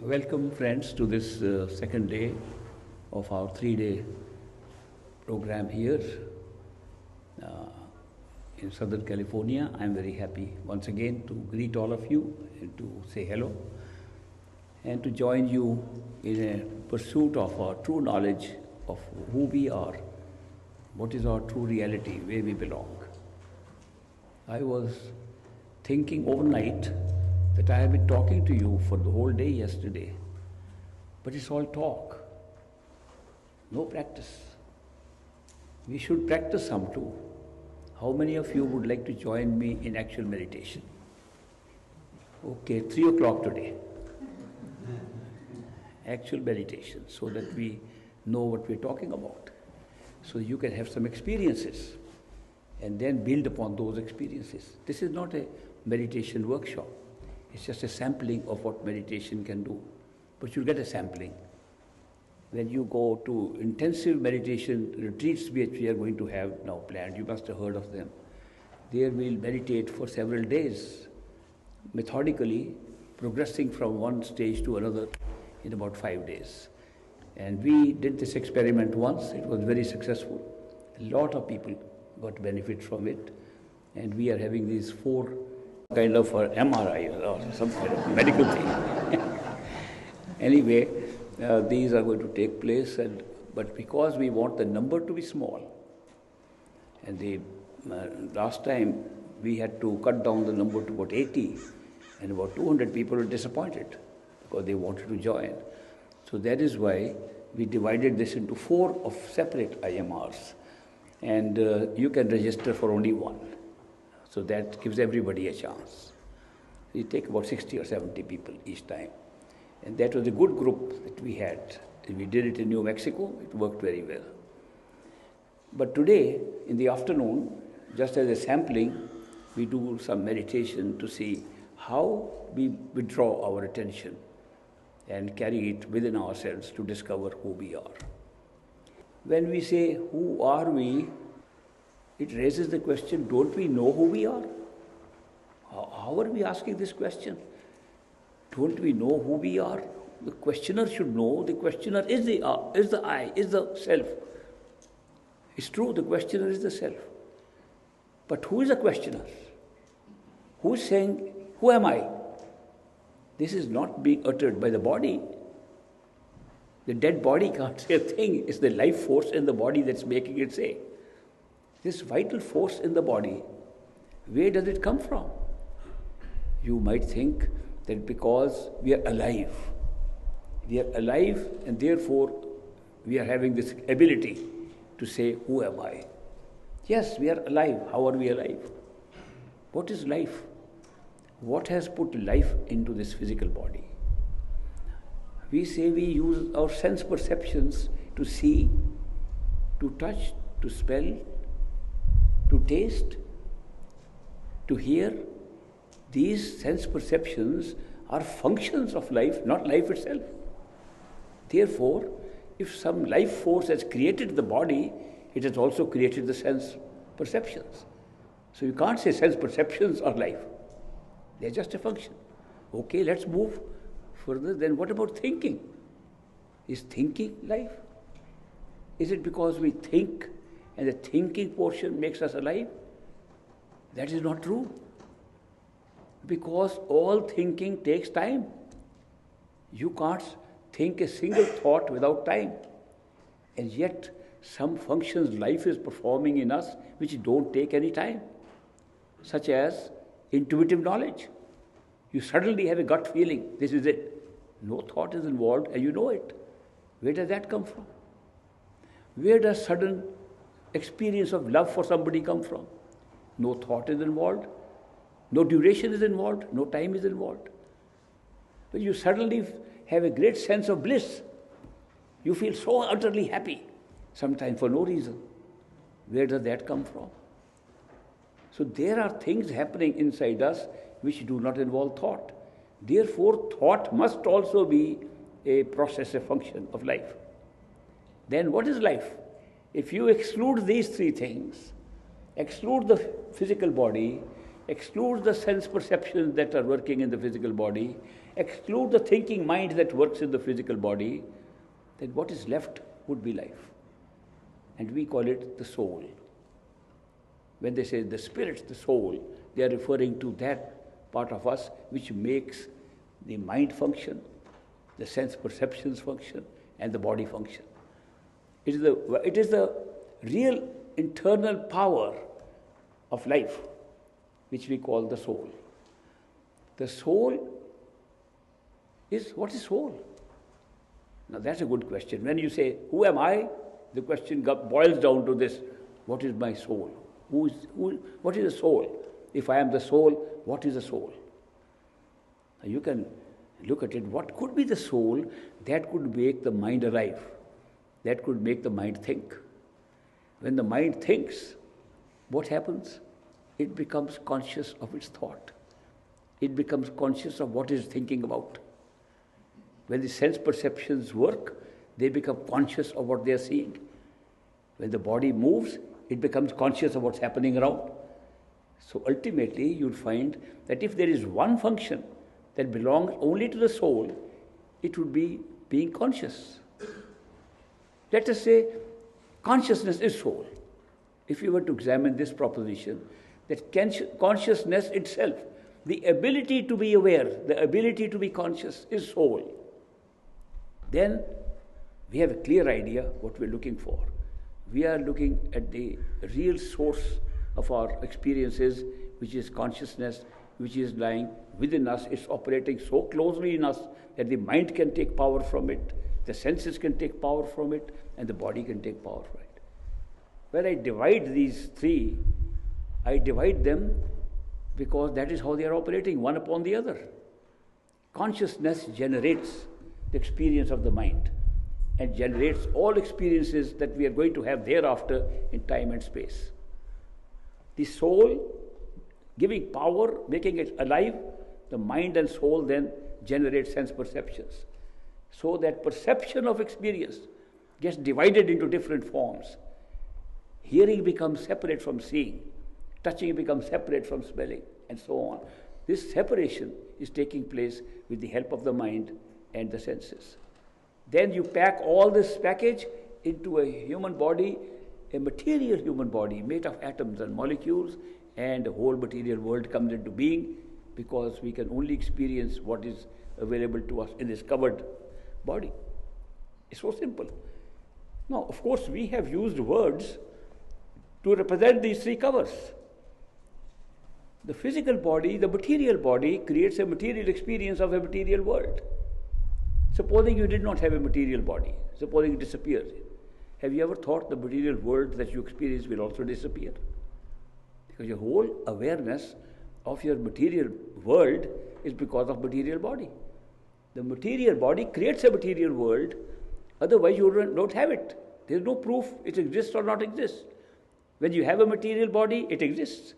Welcome, friends, to this second day of our 3-day program here uh, in Southern California. I'm very happy once again to greet all of you and to say hello and to join you in a pursuit of our true knowledge of who we are, what is our true reality, where we belong. I was thinking overnight that I have been talking to you for the whole day yesterday, but it's all talk, no practice. We should practice some too. How many of you would like to join me in actual meditation? Okay, 3 o'clock today. Actual meditation, so that we know what we're talking about. So you can have some experiences and then build upon those experiences. This is not a meditation workshop. It's just a sampling of what meditation can do. But you'll get a sampling. When you go to intensive meditation retreats which we are going to have now planned, you must have heard of them. There we'll meditate for several days, methodically progressing from one stage to another in about 5 days. And we did this experiment once. It was very successful. A lot of people got benefit from it. And we are having these 4 kind of MRI or some kind of medical thing. Anyway, these are going to take place, but because we want the number to be small, and the last time we had to cut down the number to about 80, and about 200 people were disappointed because they wanted to join. So that is why we divided this into 4 of separate IMRs, and you can register for only 1. So that gives everybody a chance. We take about 60 or 70 people each time. And that was a good group that we had. We did it in New Mexico. It worked very well. But today, in the afternoon, just as a sampling, we do some meditation to see how we withdraw our attention and carry it within ourselves to discover who we are. When we say, who are we? It raises the question, don't we know who we are? How are we asking this question? Don't we know who we are? The questioner should know. The questioner is the I, is the self. It's true, the questioner is the self. But who is the questioner? Who is saying, who am I? This is not being uttered by the body. The dead body can't say a thing. It's the life force in the body that's making it say. This vital force in the body, where does it come from? You might think that because we are alive and therefore we are having this ability to say, who am I? Yes, we are alive. How are we alive? What is life? What has put life into this physical body? We say we use our sense perceptions to see, to touch, to smell, to taste, to hear. These sense perceptions are functions of life, not life itself. Therefore, if some life force has created the body, it has also created the sense perceptions. So you can't say sense perceptions are life. They're just a function. Okay, let's move further. Then what about thinking? Is thinking life? Is it because we think and the thinking portion makes us alive? That is not true. Because all thinking takes time. You can't think a single thought without time. And yet, some functions life is performing in us which don't take any time. Such as intuitive knowledge. You suddenly have a gut feeling, this is it. No thought is involved and you know it. Where does that come from? Where does sudden experience of love for somebody come from? No thought is involved. No duration is involved, no time is involved. But you suddenly have a great sense of bliss. You feel so utterly happy, sometimes for no reason. Where does that come from? So there are things happening inside us which do not involve thought. Therefore, thought must also be a process, a function of life. Then what is life? If you exclude these 3 things, exclude the physical body, excludes the sense perceptions that are working in the physical body, exclude the thinking mind that works in the physical body, then what is left would be life. And we call it the soul. When they say the spirit, the soul, they are referring to that part of us which makes the mind function, the sense perceptions function, and the body function. It is the real internal power of life which we call the soul. The soul is, what is soul? Now that's a good question. When you say, who am I? The question boils down to this: what is my soul? What is the soul? If I am the soul, what is the soul? Now you can look at it. What could be the soul that could make the mind alive? That could make the mind think. When the mind thinks, what happens? It becomes conscious of its thought. It becomes conscious of what it is thinking about. When the sense perceptions work, they become conscious of what they are seeing. When the body moves, it becomes conscious of what's happening around. So ultimately, you'll find that if there is one function that belongs only to the soul, it would be being conscious. Let us say consciousness is soul. If you were to examine this proposition, that consciousness itself, the ability to be aware, the ability to be conscious is soul, then we have a clear idea what we're looking for. We are looking at the real source of our experiences, which is consciousness, which is lying within us. It's operating so closely in us that the mind can take power from it, the senses can take power from it, and the body can take power from it. When I divide these three, I divide them because that is how they are operating, one upon the other. Consciousness generates the experience of the mind and generates all experiences that we are going to have thereafter in time and space. The soul giving power, making it alive, the mind and soul then generate sense perceptions. So that perception of experience gets divided into different forms. Hearing becomes separate from seeing. Touching becomes separate from smelling, and so on. This separation is taking place with the help of the mind and the senses. Then you pack all this package into a human body, a material human body made of atoms and molecules, and the whole material world comes into being because we can only experience what is available to us in this covered body. It's so simple. Now, of course, we have used words to represent these three covers. The physical body, the material body, creates a material experience of a material world. Supposing you did not have a material body, supposing it disappears, have you ever thought the material world that you experience will also disappear? Because your whole awareness of your material world is because of material body. The material body creates a material world, otherwise you don't have it. There is no proof it exists or not exists. When you have a material body, it exists.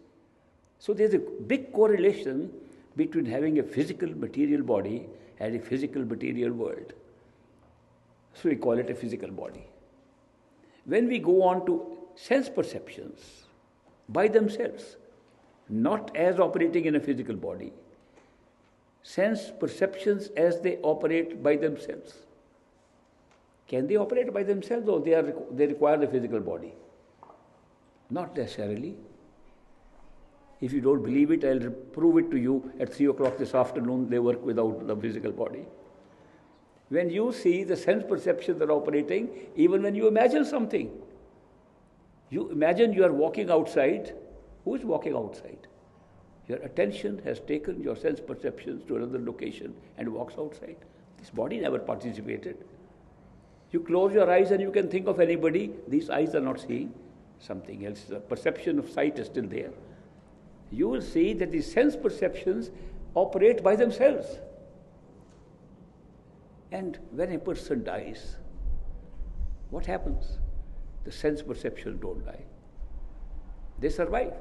So there's a big correlation between having a physical material body and a physical material world. So we call it a physical body. When we go on to sense perceptions by themselves, not as operating in a physical body, sense perceptions as they operate by themselves. Can they operate by themselves, or they require the physical body? Not necessarily. If you don't believe it, I'll prove it to you at 3 o'clock this afternoon. They work without the physical body. When you see the sense perceptions are operating, even when you imagine something, you imagine you are walking outside. Who is walking outside? Your attention has taken your sense perceptions to another location and walks outside. This body never participated. You close your eyes and you can think of anybody. These eyes are not seeing something else. The perception of sight is still there. You will see that the sense perceptions operate by themselves. And when a person dies, what happens? The sense perceptions don't die. They survive.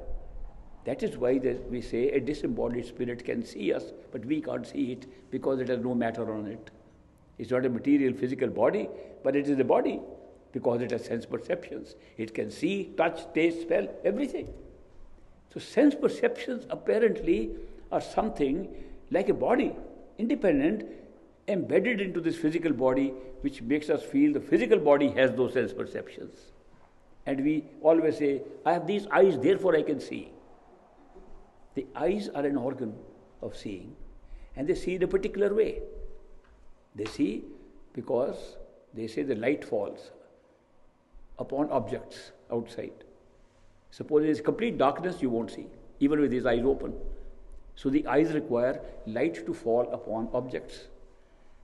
That is why we say a disembodied spirit can see us, but we can't see it because it has no matter on it. It's not a material physical body, but it is a body because it has sense perceptions. It can see, touch, taste, smell, everything. So sense perceptions apparently are something like a body, independent, embedded into this physical body, which makes us feel the physical body has those sense perceptions. And we always say, I have these eyes, therefore I can see. The eyes are an organ of seeing, and they see in a particular way. They see because they say the light falls upon objects outside. Suppose there is complete darkness, you won't see, even with these eyes open. So the eyes require light to fall upon objects.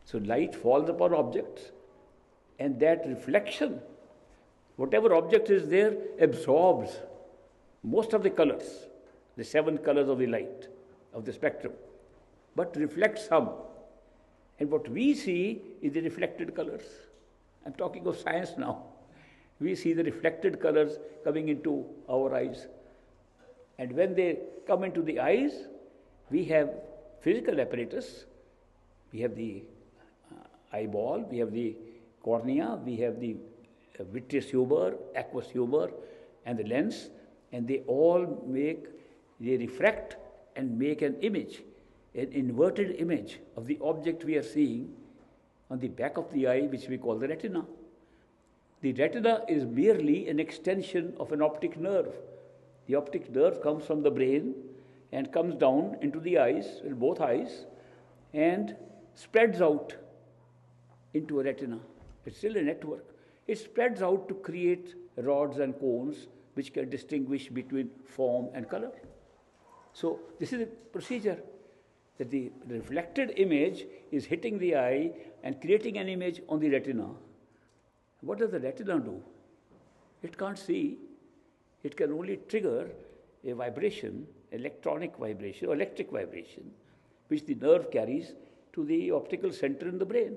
So light falls upon objects, and that reflection, whatever object is there, absorbs most of the colors, the 7 colors of the light, of the spectrum, but reflects some. And what we see is the reflected colors. I'm talking of science now. We see the reflected colors coming into our eyes. And when they come into the eyes, we have physical apparatus. We have the eyeball, we have the cornea, we have the vitreous humor, aqueous humor, and the lens, and they refract and make an image, an inverted image of the object we are seeing on the back of the eye, which we call the retina. The retina is merely an extension of an optic nerve. The optic nerve comes from the brain and comes down into the eyes, in both eyes, and spreads out into a retina. It's still a network. It spreads out to create rods and cones which can distinguish between form and color. So this is a procedure that the reflected image is hitting the eye and creating an image on the retina. What does the retina do? It can't see. It can only trigger a vibration, electronic vibration or electric vibration, which the nerve carries to the optical center in the brain.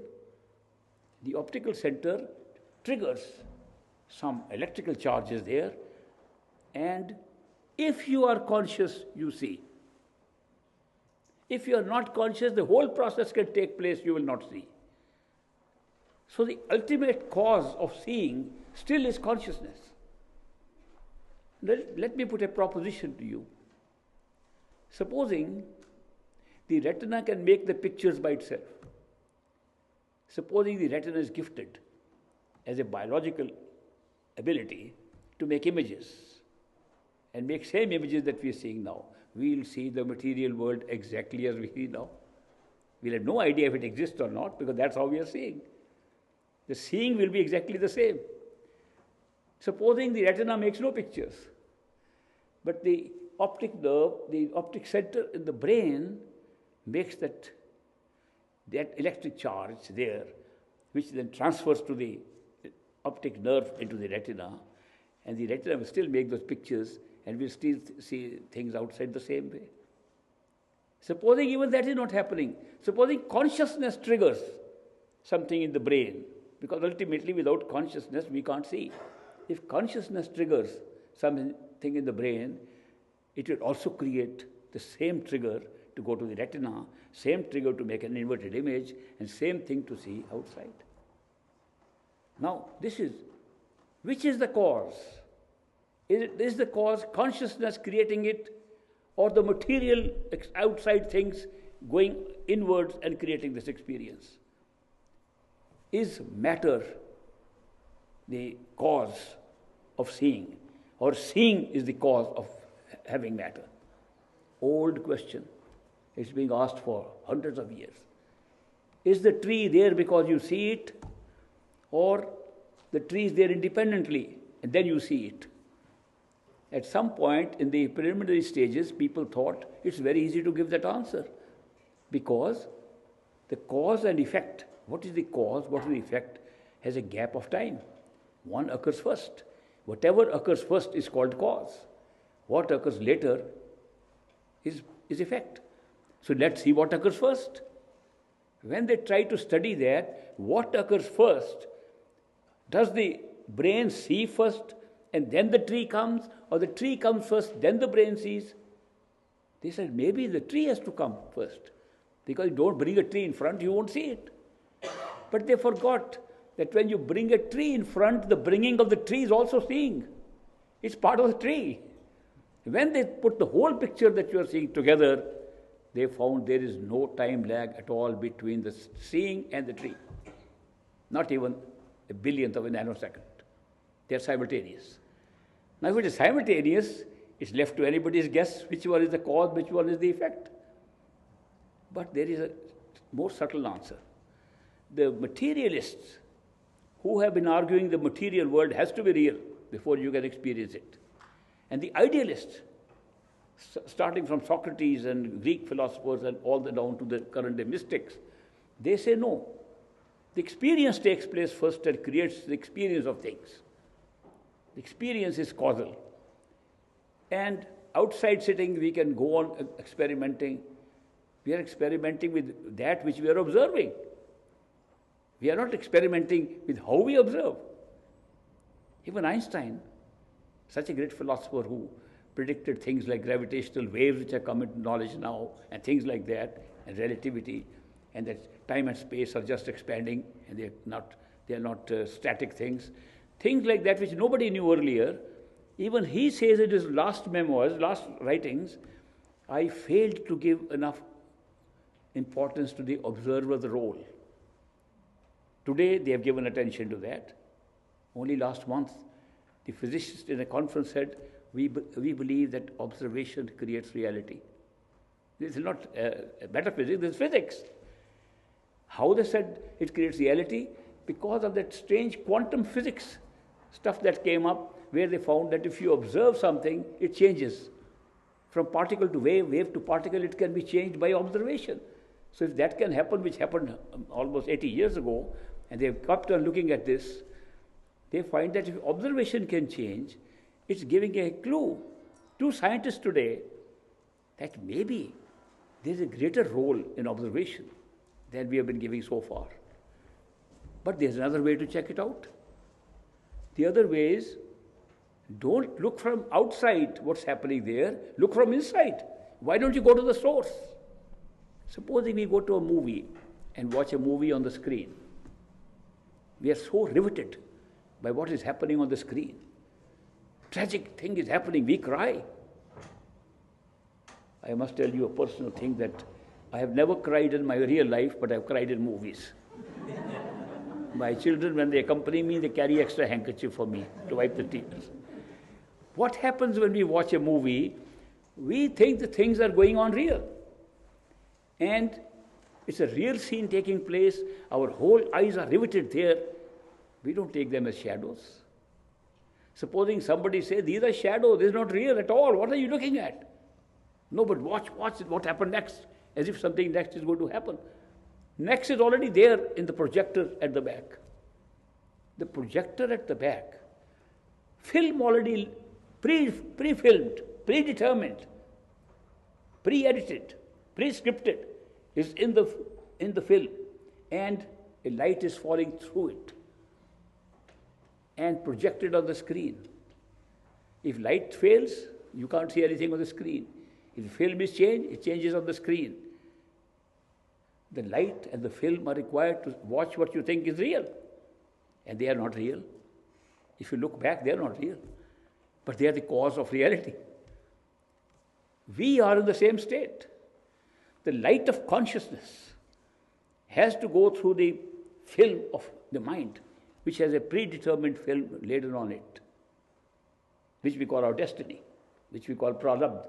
The optical center triggers some electrical charges there, and if you are conscious, you see. If you are not conscious, the whole process can take place, you will not see. So the ultimate cause of seeing still is consciousness. Let me put a proposition to you. Supposing the retina can make the pictures by itself. Supposing the retina is gifted as a biological ability to make images and make same images that we are seeing now. We will see the material world exactly as we see now. We'll have no idea if it exists or not, because that's how we are seeing. The seeing will be exactly the same. Supposing the retina makes no pictures, but the optic nerve, the optic center in the brain makes that electric charge there, which then transfers to the optic nerve into the retina, and the retina will still make those pictures, and we'll still see things outside the same way. Supposing even that is not happening, supposing consciousness triggers something in the brain, because ultimately without consciousness we can't see. If consciousness triggers something in the brain, it will also create the same trigger to go to the retina, same trigger to make an inverted image, and same thing to see outside. Now, which is the cause? Is the cause consciousness creating it, or the material outside things going inwards and creating this experience? Is matter the cause of seeing, or seeing is the cause of having matter? Old question. It's being asked for hundreds of years. Is the tree there because you see it, or the tree is there independently and then you see it? At some point in the preliminary stages, people thought it's very easy to give that answer, because the cause and effect, what is the cause, what is the effect, has a gap of time. One occurs first. Whatever occurs first is called cause. What occurs later is effect. So let's see what occurs first. When they try to study that, what occurs first? Does the brain see first and then the tree comes, or the tree comes first, then the brain sees? They said maybe the tree has to come first, because you don't bring a tree in front, you won't see it. But they forgot that when you bring a tree in front, the bringing of the tree is also seeing. It's part of the tree. When they put the whole picture that you are seeing together, they found there is no time lag at all between the seeing and the tree. Not even a billionth of a nanosecond. They are simultaneous. Now, if it is simultaneous, it's left to anybody's guess which one is the cause, which one is the effect. But there is a more subtle answer. The materialists who have been arguing the material world has to be real before you can experience it. And the idealists, starting from Socrates and Greek philosophers and all the down to the current day mystics, they say no. The experience takes place first and creates the experience of things. The experience is causal. And outside sitting, we can go on experimenting. We are experimenting with that which we are observing. We are not experimenting with how we observe. Even Einstein, such a great philosopher who predicted things like gravitational waves which are come into knowledge now, and things like that, and relativity, and that time and space are just expanding, and they are not static things. Things like that which nobody knew earlier. Even he says in his last memoirs, last writings, I failed to give enough importance to the observer's role. Today, they have given attention to that. Only last month, the physicist in a conference said, we believe that observation creates reality. This is not metaphysics, this is physics. How they said it creates reality? Because of that strange quantum physics stuff that came up, where they found that if you observe something, it changes. From particle to wave, wave to particle, it can be changed by observation. So if that can happen, which happened almost 80 years ago, and they've kept on looking at this, they find that if observation can change, it's giving a clue to scientists today that maybe there's a greater role in observation than we have been giving so far. But there's another way to check it out. The other way is, don't look from outside what's happening there, look from inside. Why don't you go to the source? Supposing we go to a movie and watch a movie on the screen. We are so riveted by what is happening on the screen. Tragic thing is happening, we cry. I must tell you a personal thing that I have never cried in my real life, but I've cried in movies. My children, when they accompany me, they carry extra handkerchief for me to wipe the tears. What happens when we watch a movie? We think the things are going on real. And it's a real scene taking place. Our whole eyes are riveted there. We don't take them as shadows. Supposing somebody says, these are shadows, this is not real at all. What are you looking at? No, but watch what happened next, as if something next is going to happen. Next is already there in the projector at the back. The projector at the back, film already pre-filmed, predetermined, pre-edited, pre-scripted, is in the film, and a light is falling through it and projected on the screen. If light fails, you can't see anything on the screen. If the film is changed, it changes on the screen. The light and the film are required to watch what you think is real, and they are not real. If you look back, they are not real, but they are the cause of reality. We are in the same state. The light of consciousness has to go through the film of the mind, which has a predetermined film laden on it, which we call our destiny, which we call prarabdha.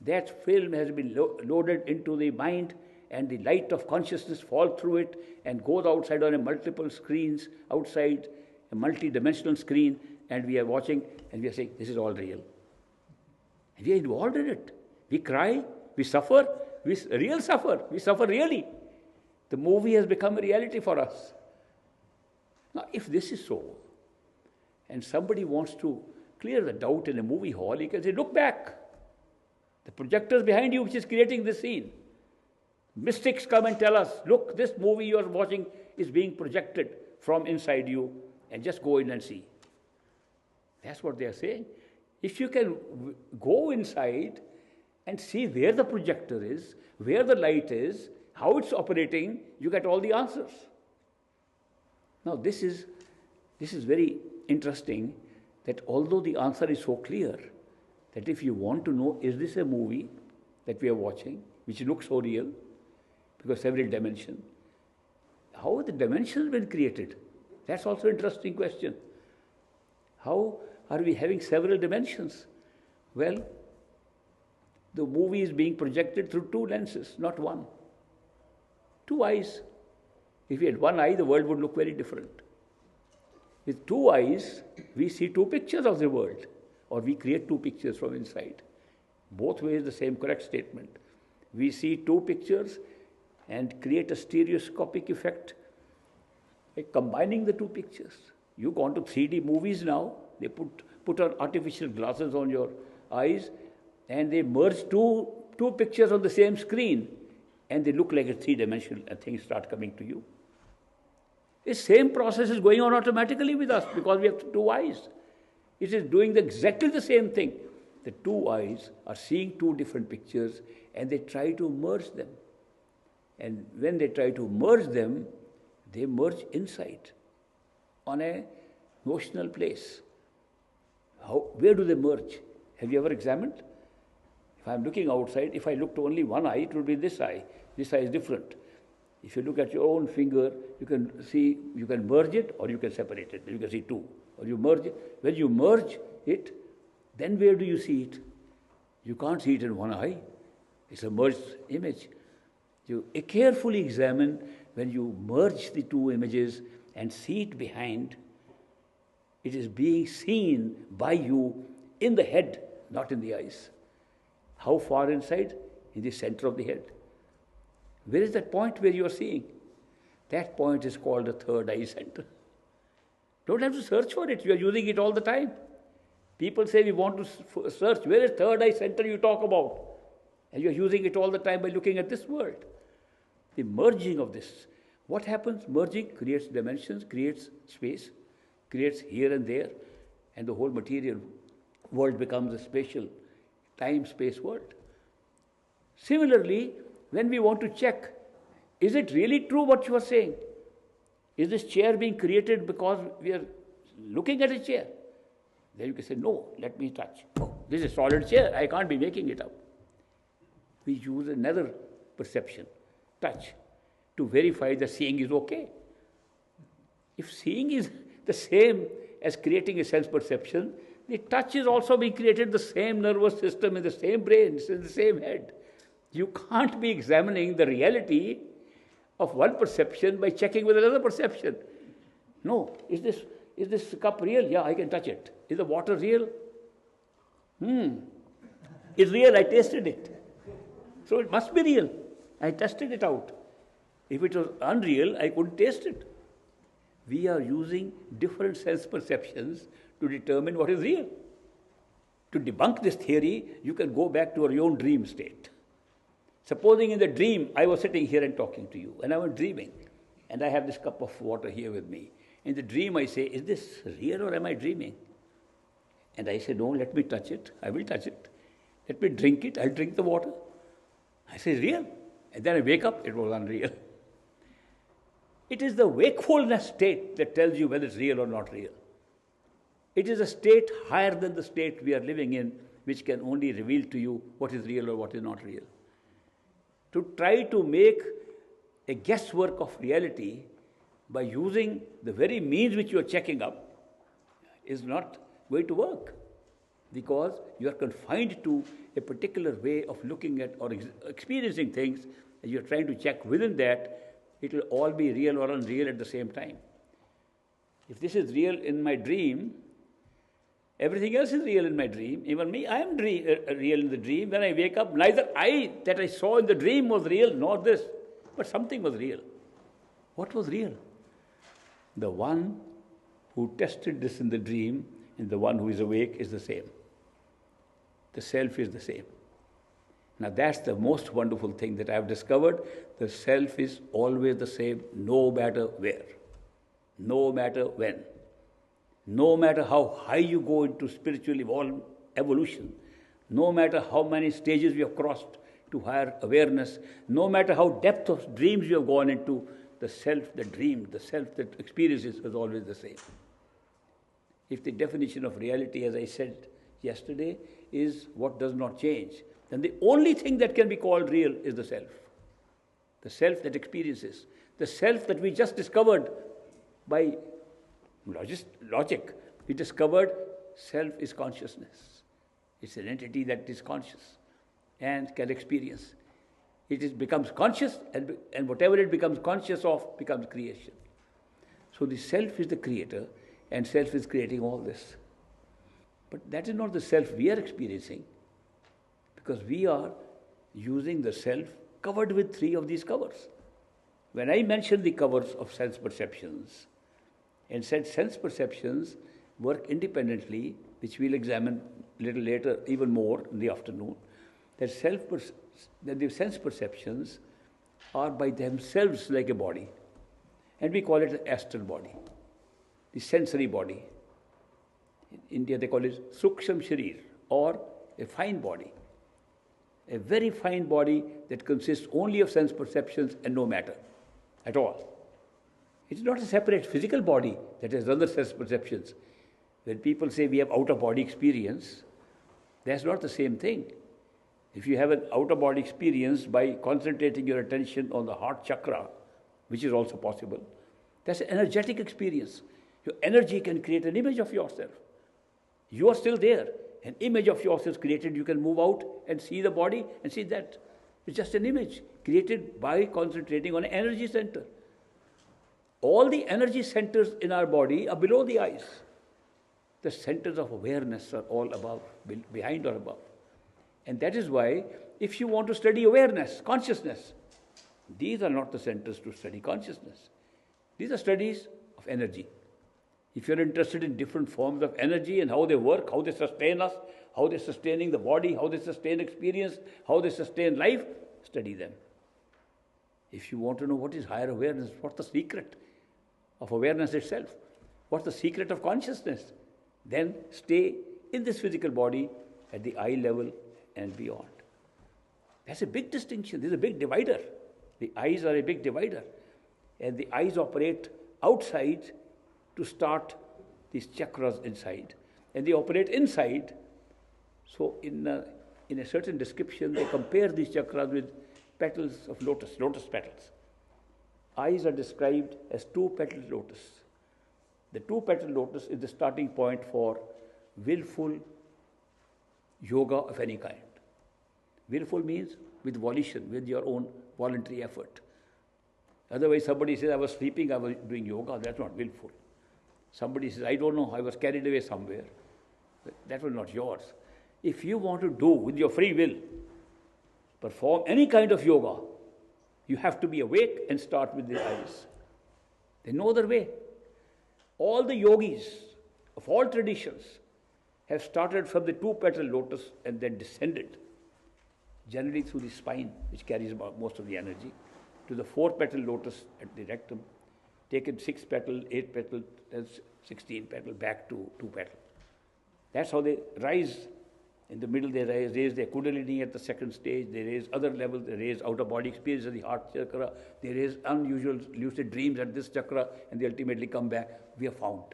That film has been loaded into the mind, and the light of consciousness falls through it and goes outside on a multiple screens, outside a multi-dimensional screen, and we are watching and we are saying, this is all real. And we are involved in it. We cry, we suffer, we suffer really. The movie has become a reality for us. Now, if this is so, and somebody wants to clear the doubt in a movie hall, he can say, look back. The projector is behind you which is creating this scene. Mystics come and tell us, look, this movie you are watching is being projected from inside you, and just go in and see. That's what they are saying. If you can go inside and see where the projector is, where the light is, how it's operating, you get all the answers. Now, this is very interesting, that although the answer is so clear, that if you want to know, is this a movie that we are watching, which looks so real, because several dimensions, how have the dimensions been created? That's also an interesting question. How are we having several dimensions? Well, the movie is being projected through two lenses, not one. Two eyes. If we had one eye, the world would look very different. With two eyes, we see two pictures of the world, or we create two pictures from inside. Both ways the same correct statement. We see two pictures and create a stereoscopic effect by combining the two pictures. You go on to 3D movies now, they put on artificial glasses on your eyes and they merge two pictures on the same screen and they look like a three-dimensional and things start coming to you. The same process is going on automatically with us because we have two eyes. It is doing exactly the same thing. The two eyes are seeing two different pictures and they try to merge them. And when they try to merge them, they merge inside on a notional place. Where do they merge? Have you ever examined? If I'm looking outside, if I look to only one eye, it will be this eye. This eye is different. If you look at your own finger, you can see, you can merge it or you can separate it. You can see two. Or you merge it. When you merge it, then where do you see it? You can't see it in one eye. It's a merged image. You carefully examine when you merge the two images and see it behind. It is being seen by you in the head, not in the eyes. How far inside? In the center of the head. Where is that point where you are seeing? That point is called the third eye center. Don't have to search for it. You are using it all the time. People say we want to search. Where is third eye center you talk about? And you are using it all the time by looking at this world. The merging of this. What happens? Merging creates dimensions, creates space, creates here and there, and the whole material world becomes a spatial, time-space world. Similarly, when we want to check, is it really true what you are saying? Is this chair being created because we are looking at a chair? Then you can say, no, let me touch. Oh, this is a solid chair, I can't be making it up. We use another perception, touch, to verify that seeing is okay. If seeing is the same as creating a sense perception, the touch is also being created, the same nervous system, in the same brain, in the same head. You can't be examining the reality of one perception by checking with another perception. No, is this cup real? Yeah, I can touch it. Is the water real? It's real, I tasted it. So it must be real. I tested it out. If it was unreal, I couldn't taste it. We are using different sense perceptions to determine what is real. To debunk this theory, you can go back to your own dream state. Supposing in the dream, I was sitting here and talking to you, and I was dreaming, and I have this cup of water here with me. In the dream, I say, is this real or am I dreaming? And I say, no, let me touch it. I will touch it. Let me drink it. I'll drink the water. I say, real. And then I wake up, it was unreal. It is the wakefulness state that tells you whether it's real or not real. It is a state higher than the state we are living in, which can only reveal to you what is real or what is not real. To try to make a guesswork of reality by using the very means which you are checking up is not going to work, because you are confined to a particular way of looking at or experiencing things, and you are trying to check within that. It will all be real or unreal at the same time. If this is real in my dream, everything else is real in my dream. Even me, I am real in the dream. When I wake up, neither I that I saw in the dream was real, nor this, but something was real. What was real? The one who tested this in the dream and the one who is awake is the same. The self is the same. Now that's the most wonderful thing that I have discovered. The self is always the same, no matter where, no matter when. No matter how high you go into spiritual evolution, no matter how many stages you have crossed to higher awareness, no matter how depth of dreams you have gone into, the self, the dream, the self that experiences is always the same. If the definition of reality, as I said yesterday, is what does not change, then the only thing that can be called real is the self. The self that experiences. The self that we just discovered by logic. We discovered self is consciousness. It's an entity that is conscious and can experience. Becomes conscious, and whatever it becomes conscious of becomes creation. So the self is the creator, and self is creating all this. But that is not the self we are experiencing, because we are using the self covered with three of these covers. When I mentioned the covers of sense perceptions, and said sense perceptions work independently, which we'll examine a little later, even more in the afternoon, that the sense perceptions are by themselves like a body. And we call it the astral body, the sensory body. In India they call it Suksham Sharir, or a fine body. A very fine body that consists only of sense perceptions and no matter at all. It's not a separate physical body that has other sense perceptions. When people say we have outer body experience, that's not the same thing. If you have an outer body experience by concentrating your attention on the heart chakra, which is also possible, that's an energetic experience. Your energy can create an image of yourself. You are still there. An image of yourself is created. You can move out and see the body and see that. It's just an image created by concentrating on an energy center. All the energy centers in our body are below the eyes. The centers of awareness are all above, behind or above. And that is why, if you want to study awareness, consciousness, these are not the centers to study consciousness. These are studies of energy. If you're interested in different forms of energy and how they work, how they sustain us, how they're sustaining the body, how they sustain experience, how they sustain life, study them. If you want to know what is higher awareness, what's the secret of awareness itself, what's the secret of consciousness, then stay in this physical body at the eye level and beyond. That's a big distinction. There's a big divider. The eyes are a big divider. And the eyes operate outside to start these chakras inside. And they operate inside. So in a certain description, they compare these chakras with petals of lotus petals. Eyes are described as two-petaled lotus. The two-petaled lotus is the starting point for willful yoga of any kind. Willful means with volition, with your own voluntary effort. Otherwise, somebody says, I was sleeping, I was doing yoga. That's not willful. Somebody says, I don't know, I was carried away somewhere. That was not yours. If you want to do with your free will, perform any kind of yoga, you have to be awake and start with the eyes. There's no other way. All the yogis of all traditions have started from the two-petaled lotus and then descended, generally through the spine, which carries most of the energy, to the four-petaled lotus at the rectum, taken 6-petal, 8-petal, then 16-petal, back to 2-petal. That's how they rise. In the middle, they raise their kundalini at the second stage. They raise other levels. They raise outer body experience at the heart chakra. They raise unusual lucid dreams at this chakra, and they ultimately come back. We are found.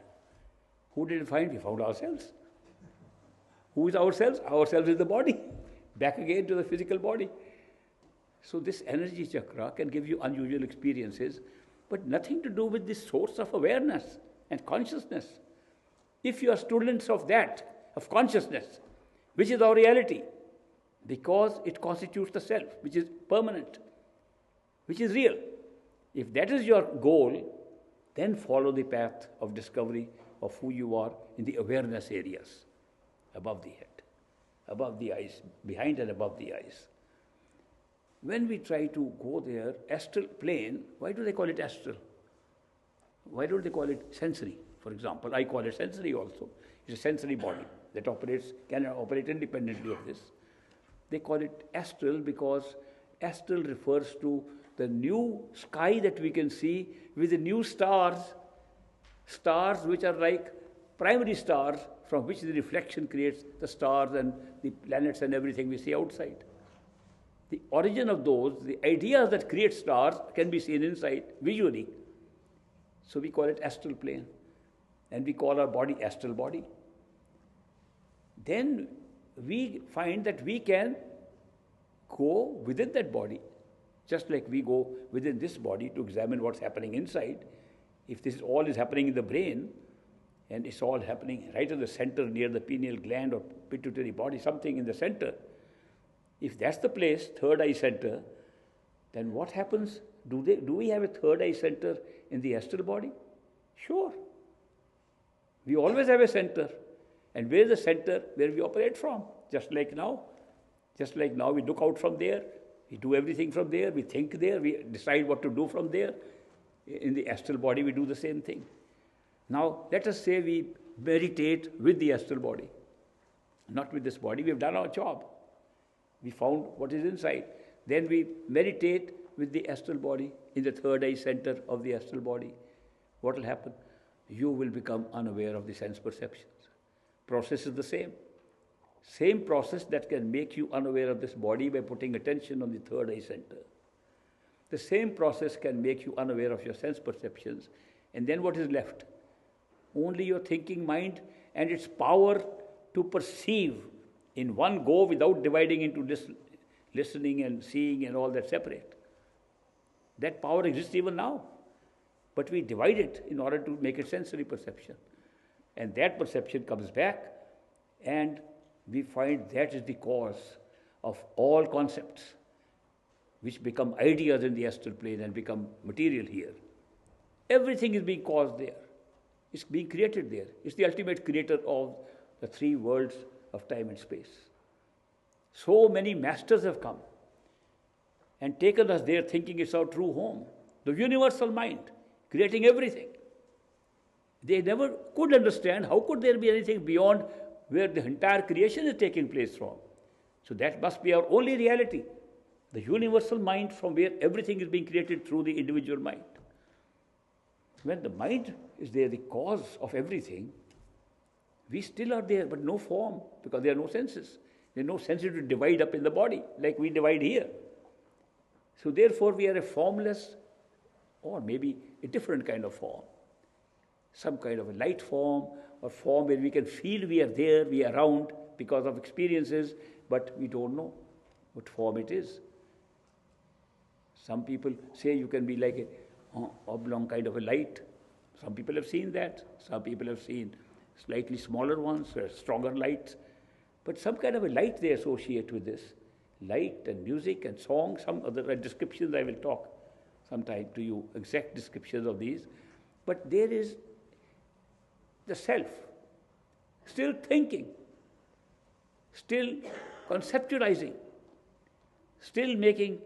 Who did we find? We found ourselves. Who is ourselves? Ourselves is the body. Back again to the physical body. So this energy chakra can give you unusual experiences, but nothing to do with the source of awareness and consciousness. If you are students of that, of consciousness, which is our reality, because it constitutes the self, which is permanent, which is real. If that is your goal, then follow the path of discovery of who you are in the awareness areas, above the head, above the eyes, behind and above the eyes. When we try to go there, astral plane, why do they call it astral? Why don't they call it sensory? For example, I call it sensory also. It's a sensory body that can operate independently of this. They call it astral because astral refers to the new sky that we can see with the new stars which are like primary stars from which the reflection creates the stars and the planets and everything we see outside. The origin of those, the ideas that create stars, can be seen inside visually. So we call it astral plane. And we call our body astral body. Then we find that we can go within that body, just like we go within this body to examine what's happening inside. If this all is happening in the brain, and it's all happening right in the center near the pineal gland or pituitary body, something in the center, if that's the place, third eye center, then what happens? Do we have a third eye center in the astral body? Sure. We always have a center. And where is the center where we operate from? Just like now. Just like now we look out from there, we do everything from there, we think there, we decide what to do from there. In the astral body we do the same thing. Now let us say we meditate with the astral body, not with this body. We have done our job. We found what is inside. Then we meditate with the astral body in the third eye center of the astral body. What will happen? You will become unaware of the sense perceptions. Process is the same. Same process that can make you unaware of this body by putting attention on the third eye center. The same process can make you unaware of your sense perceptions. And then what is left? Only your thinking mind and its power to perceive in one go without dividing into this listening and seeing and all that separate. That power exists even now. But we divide it in order to make it sensory perception. And that perception comes back, and we find that is the cause of all concepts which become ideas in the astral plane and become material here. Everything is being caused there. It's being created there. It's the ultimate creator of the three worlds of time and space. So many masters have come and taken us there thinking it's our true home. The universal mind, creating everything. They never could understand how could there be anything beyond where the entire creation is taking place from. So that must be our only reality. The universal mind from where everything is being created through the individual mind. When the mind is there, the cause of everything, we still are there, but no form, because there are no senses. There are no senses to divide up in the body, like we divide here. So therefore we are a formless, or maybe a different kind of form. Some kind of a light form, or form where we can feel we are there, we are around because of experiences, but we don't know what form it is. Some people say you can be like a oblong kind of a light. Some people have seen that. Some people have seen slightly smaller ones, stronger lights. But some kind of a light they associate with this. Light and music and song, some other descriptions I will talk sometime to you, exact descriptions of these. But there is the self, still thinking, still conceptualizing, still making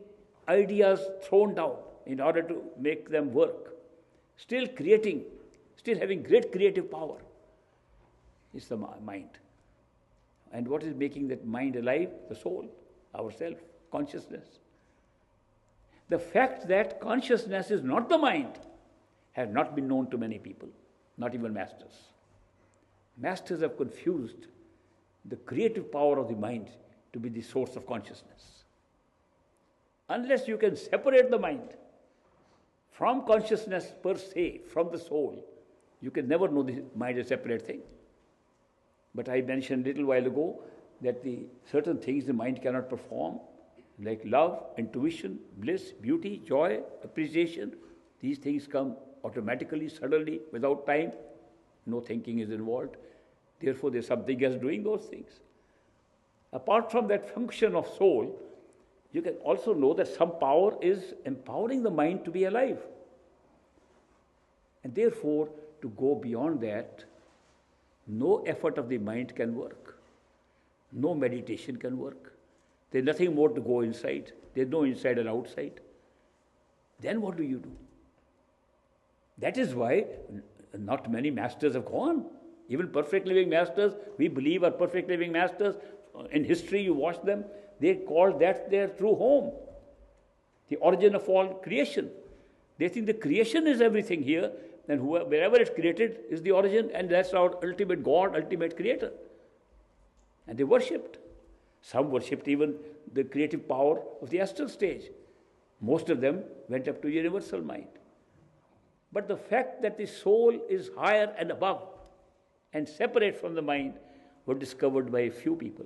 ideas thrown down in order to make them work, still creating, still having great creative power. It's the mind. And what is making that mind alive? The soul, ourself, consciousness. The fact that consciousness is not the mind has not been known to many people, not even masters. Masters have confused the creative power of the mind to be the source of consciousness. Unless you can separate the mind from consciousness per se, from the soul, you can never know the mind is a separate thing. But I mentioned a little while ago that the certain things the mind cannot perform, like love, intuition, bliss, beauty, joy, appreciation, these things come automatically, suddenly, without time. No thinking is involved. Therefore, there's something else doing those things. Apart from that function of soul, you can also know that some power is empowering the mind to be alive. And therefore, to go beyond that, no effort of the mind can work. No meditation can work. There's nothing more to go inside. There's no inside and outside. Then what do you do? That is why not many masters have gone. Even perfect living masters, we believe are perfect living masters. In history, you watch them, they call that their true home, the origin of all creation. They think the creation is everything here, and wherever it's created is the origin, and that's our ultimate God, ultimate creator. And they worshipped. Some worshipped even the creative power of the astral stage. Most of them went up to universal mind. But the fact that the soul is higher and above and separate from the mind were discovered by a few people.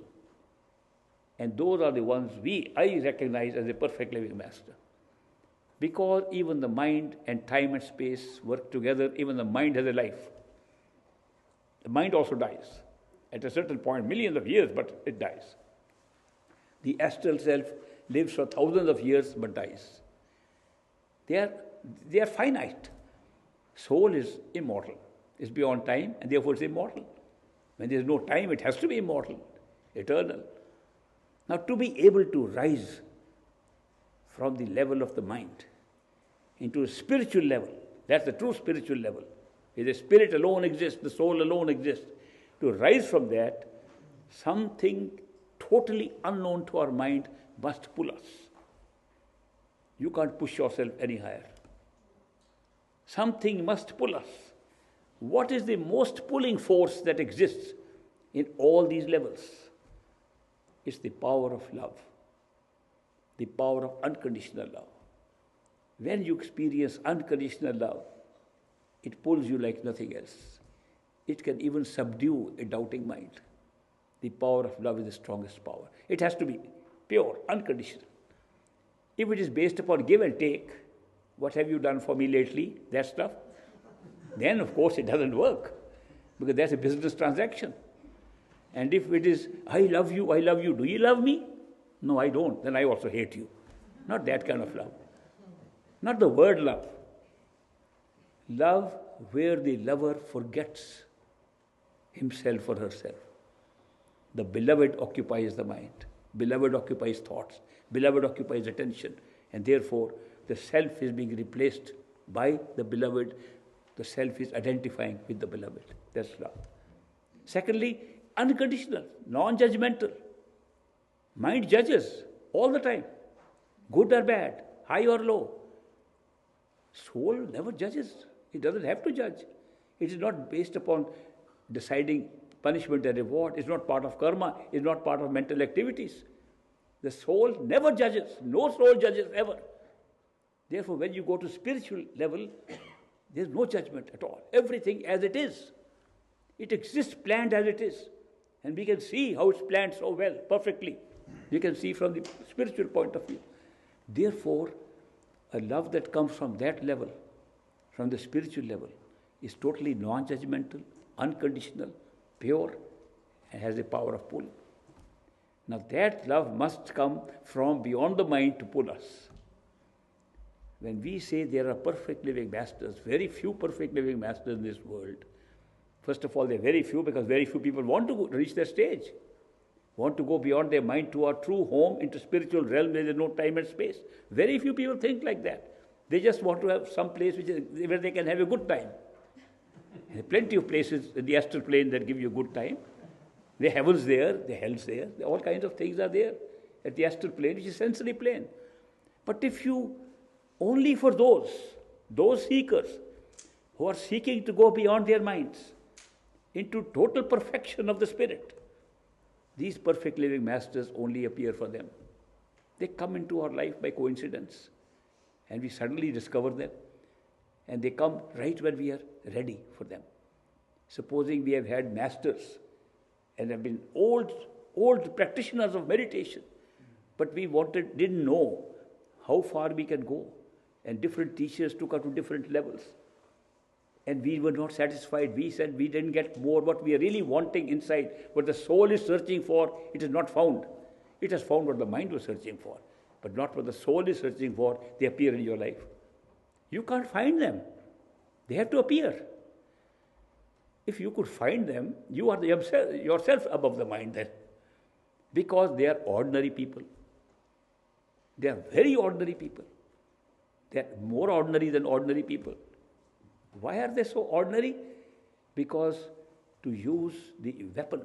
And those are the ones I recognize as a perfect living master. Because even the mind and time and space work together, even the mind has a life. The mind also dies. At a certain point, millions of years, but it dies. The astral self lives for thousands of years, but dies. They are finite. Soul is immortal. It's beyond time, and therefore it's immortal. When there is no time, it has to be immortal, eternal. Now, to be able to rise from the level of the mind into a spiritual level, that's the true spiritual level, where the spirit alone exists, the soul alone exists. To rise from that, something totally unknown to our mind must pull us. You can't push yourself any higher. Something must pull us. What is the most pulling force that exists in all these levels? It's the power of love, the power of unconditional love. When you experience unconditional love, it pulls you like nothing else. It can even subdue a doubting mind. The power of love is the strongest power. It has to be pure, unconditional. If it is based upon give and take, what have you done for me lately, that stuff, then of course it doesn't work, because that's a business transaction. And if it is, I love you, do you love me? No, I don't, then I also hate you. Not that kind of love. Not the word love. Love where the lover forgets himself or herself. The beloved occupies the mind. Beloved occupies thoughts. Beloved occupies attention. And therefore, the self is being replaced by the beloved. The self is identifying with the beloved. That's love. Secondly, unconditional, non-judgmental. Mind judges all the time, good or bad, high or low. Soul never judges. It doesn't have to judge. It is not based upon deciding punishment and reward. It's not part of karma. It's not part of mental activities. The soul never judges. No soul judges ever. Therefore, when you go to spiritual level, there's no judgment at all. Everything as it is. It exists planned as it is. And we can see how it's planned so well, perfectly. You can see from the spiritual point of view. Therefore, a love that comes from that level, from the spiritual level, is totally non-judgmental, unconditional, pure, and has the power of pull. Now that love must come from beyond the mind to pull us. When we say there are perfect living masters, very few perfect living masters in this world. First of all, there are very few, because very few people want to reach that stage, want to go beyond their mind to our true home, into spiritual realm where there is no time and space. Very few people think like that. They just want to have some place where they can have a good time. There are plenty of places in the astral plane that give you a good time. The heavens there, the hells there, all kinds of things are there at the astral plane, which is sensory plane. But if you, only for those seekers who are seeking to go beyond their minds into total perfection of the spirit, these perfect living masters only appear for them. They come into our life by coincidence, and we suddenly discover them, and they come right when we are ready for them. Supposing we have had masters and have been old practitioners of meditation, but we didn't know how far we can go, and different teachers took us to different levels, and we were not satisfied. We said we didn't get more what we are really wanting inside, what the soul is searching for. It is not found. It has found what the mind was searching for, but not what the soul is searching for. They appear in your life. You can't find them. They have to appear. If you could find them, you are yourself above the mind then, because they are ordinary people. They are very ordinary people. They are more ordinary than ordinary people. Why are they so ordinary? Because to use the weapon,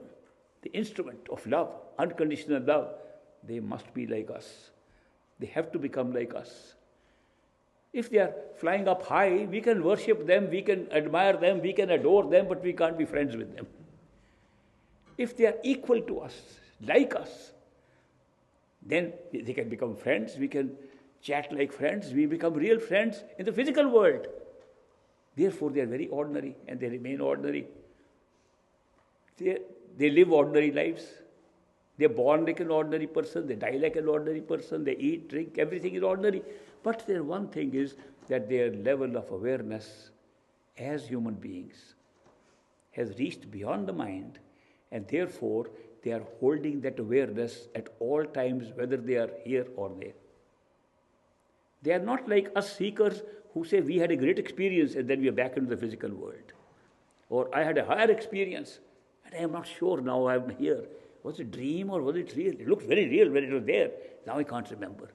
the instrument of love, unconditional love, they must be like us. They have to become like us. If they are flying up high, we can worship them, we can admire them, we can adore them, but we can't be friends with them. If they are equal to us, like us, then they can become friends, we can chat like friends, we become real friends in the physical world. Therefore, they are very ordinary, and they remain ordinary. They live ordinary lives. They're born like an ordinary person, they die like an ordinary person, they eat, drink, everything is ordinary. But their one thing is that their level of awareness as human beings has reached beyond the mind, and therefore they are holding that awareness at all times, whether they are here or there. They are not like us seekers who say we had a great experience and then we are back into the physical world. Or I had a higher experience and I am not sure now I am here. Was it a dream or was it real? It looked very real when it was there. Now I can't remember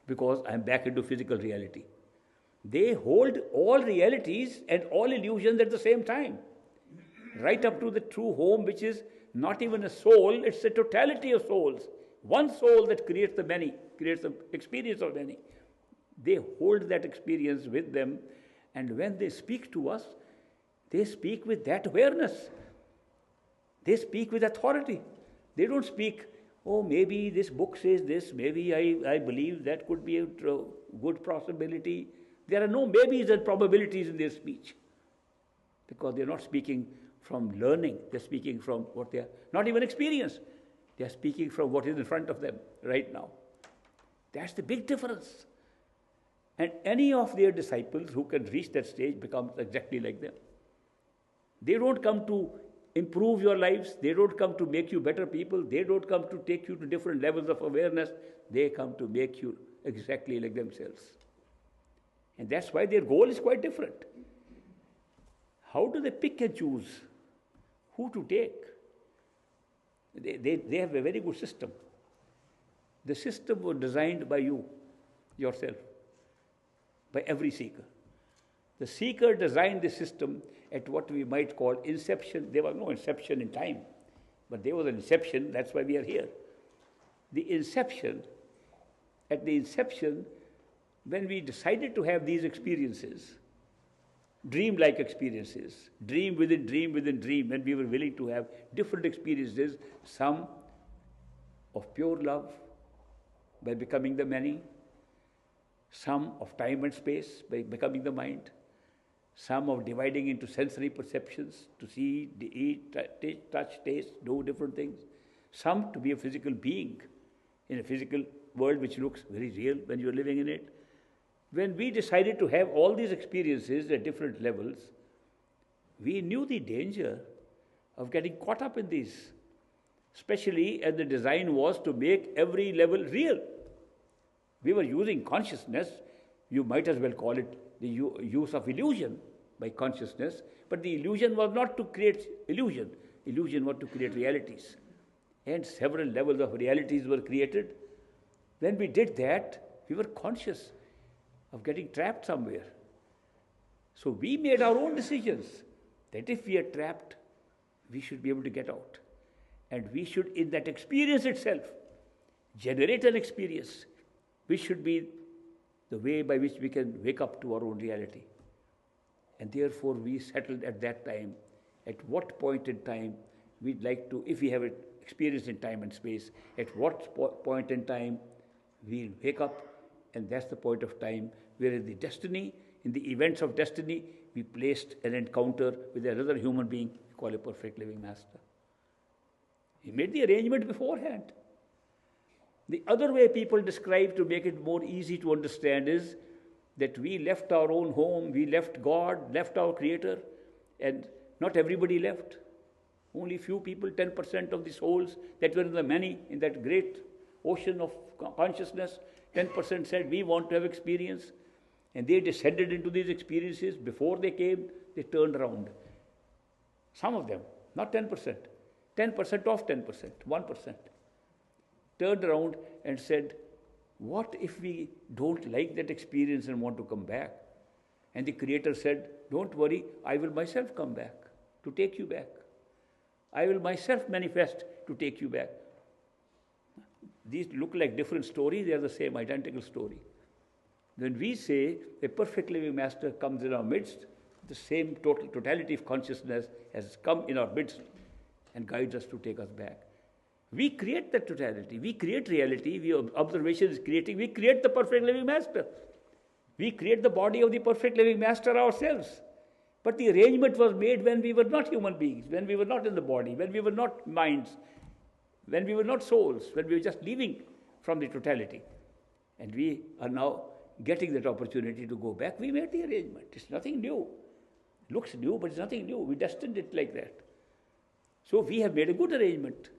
because I am back into physical reality. They hold all realities and all illusions at the same time. Right up to the true home, which is not even a soul, it's a totality of souls. One soul that creates the many, creates the experience of many. They hold that experience with them, and when they speak to us, they speak with that awareness. They speak with authority. They don't speak, oh, maybe this book says this, maybe I believe that could be a good possibility. There are no maybes and probabilities in their speech, because they're not speaking from learning. They're speaking from what they are, not even experience. They're speaking from what is in front of them right now. That's the big difference. And any of their disciples who can reach that stage becomes exactly like them. They don't come to improve your lives. They don't come to make you better people. They don't come to take you to different levels of awareness. They come to make you exactly like themselves. And that's why their goal is quite different. How do they pick and choose who to take? They have a very good system. The system was designed by you, yourself, by every seeker. The seeker designed the system at what we might call inception. There was no inception in time, but there was an inception, that's why we are here. At the inception, when we decided to have these experiences, dream-like experiences, dream within dream within dream, and we were willing to have different experiences, some of pure love by becoming the many, some of time and space by becoming the mind, some of dividing into sensory perceptions to see, eat, touch, taste, do different things, some to be a physical being in a physical world which looks very real when you're living in it. When we decided to have all these experiences at different levels, we knew the danger of getting caught up in these, especially as the design was to make every level real. We were using consciousness, you might as well call it the use of illusion by consciousness, but the illusion was not to create illusion. Illusion was to create realities. And several levels of realities were created. When we did that, we were conscious of getting trapped somewhere. So we made our own decisions that if we are trapped, we should be able to get out. And we should, in that experience itself, generate an experience which should be the way by which we can wake up to our own reality. And therefore we settled at that time, at what point in time we'd like to, if we have an experience in time and space, at what point in time we'll wake up, and that's the point of time where in the destiny, in the events of destiny, we placed an encounter with another human being we call a perfect living master. He made the arrangement beforehand. The other way people describe to make it more easy to understand is that we left our own home, we left God, left our Creator, and not everybody left. Only few people, 10% of the souls that were in the many, in that great ocean of consciousness, 10% said, we want to have experience. And they descended into these experiences. Before they came, they turned around. Some of them, not 10%, 10% of 10%, 1%, turned around and said, what if we don't like that experience and want to come back? And the Creator said, don't worry, I will myself come back to take you back. I will myself manifest to take you back. These look like different stories, they are the same identical story. When we say a perfect living master comes in our midst, the same totality of consciousness has come in our midst and guides us to take us back. We create that totality. We create reality. Observation is creating. We create the perfect living master. We create the body of the perfect living master ourselves. But the arrangement was made when we were not human beings, when we were not in the body, when we were not minds. when we were not souls, when we were just leaving from the totality. And we are now getting that opportunity to go back. We made the arrangement. It's nothing new. It looks new, but it's nothing new. We destined it like that. So we have made a good arrangement.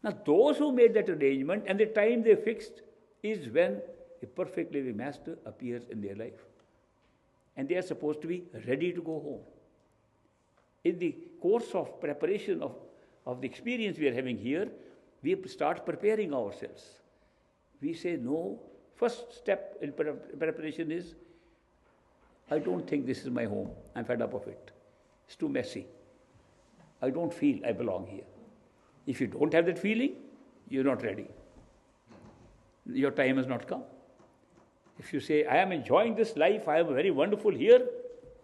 Now those who made that arrangement and the time they fixed is when a perfect living master appears in their life. And they are supposed to be ready to go home. In the course of preparation of the experience we are having here, we start preparing ourselves. We say, no, first step in preparation is, I don't think this is my home. I'm fed up of it. It's too messy. I don't feel I belong here. If you don't have that feeling, you're not ready. Your time has not come. If you say, I am enjoying this life, I am very wonderful here,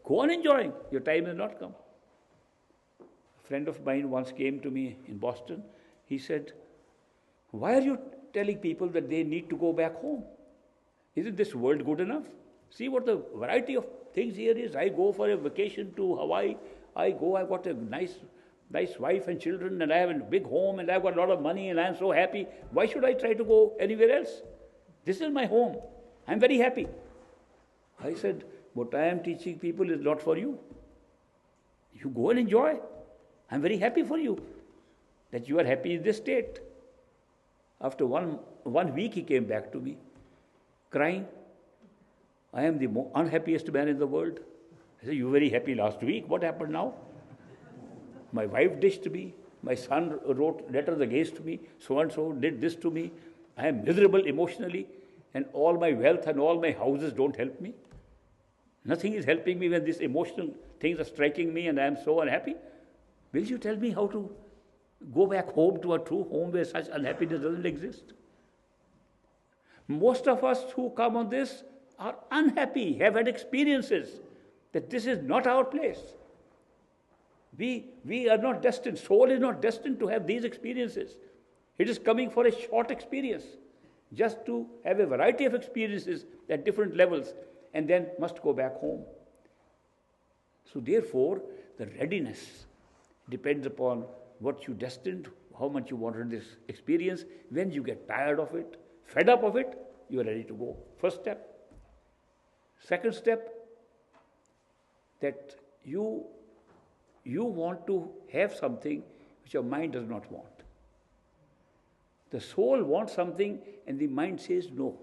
go on enjoying. Your time has not come. A friend of mine once came to me in Boston. He said, why are you telling people that they need to go back home? Isn't this world good enough? See what the variety of things here is. I go for a vacation to Hawaii. I've got a nice wife and children, and I have a big home, and I've got a lot of money, and I'm so happy. Why should I try to go anywhere else? This is my home. I'm very happy. I said, what I am teaching people is not for you. You go and enjoy. I'm very happy for you that you are happy in this state. After one week, he came back to me, crying. I am the unhappiest man in the world. I said, you were very happy last week. What happened now? My wife dished me. My son wrote letters against me. So-and-so did this to me. I am miserable emotionally. And all my wealth and all my houses don't help me. Nothing is helping me when these emotional things are striking me and I am so unhappy. Will you tell me how to go back home to a true home where such unhappiness doesn't exist? Most of us who come on this are unhappy, have had experiences that this is not our place. We are not destined, soul is not destined to have these experiences. It is coming for a short experience, just to have a variety of experiences at different levels, and then must go back home. So therefore, the readiness depends upon what you destined, how much you wanted this experience. When you get tired of it, fed up of it, you are ready to go. First step. Second step, that you want to have something which your mind does not want. The soul wants something and the mind says no.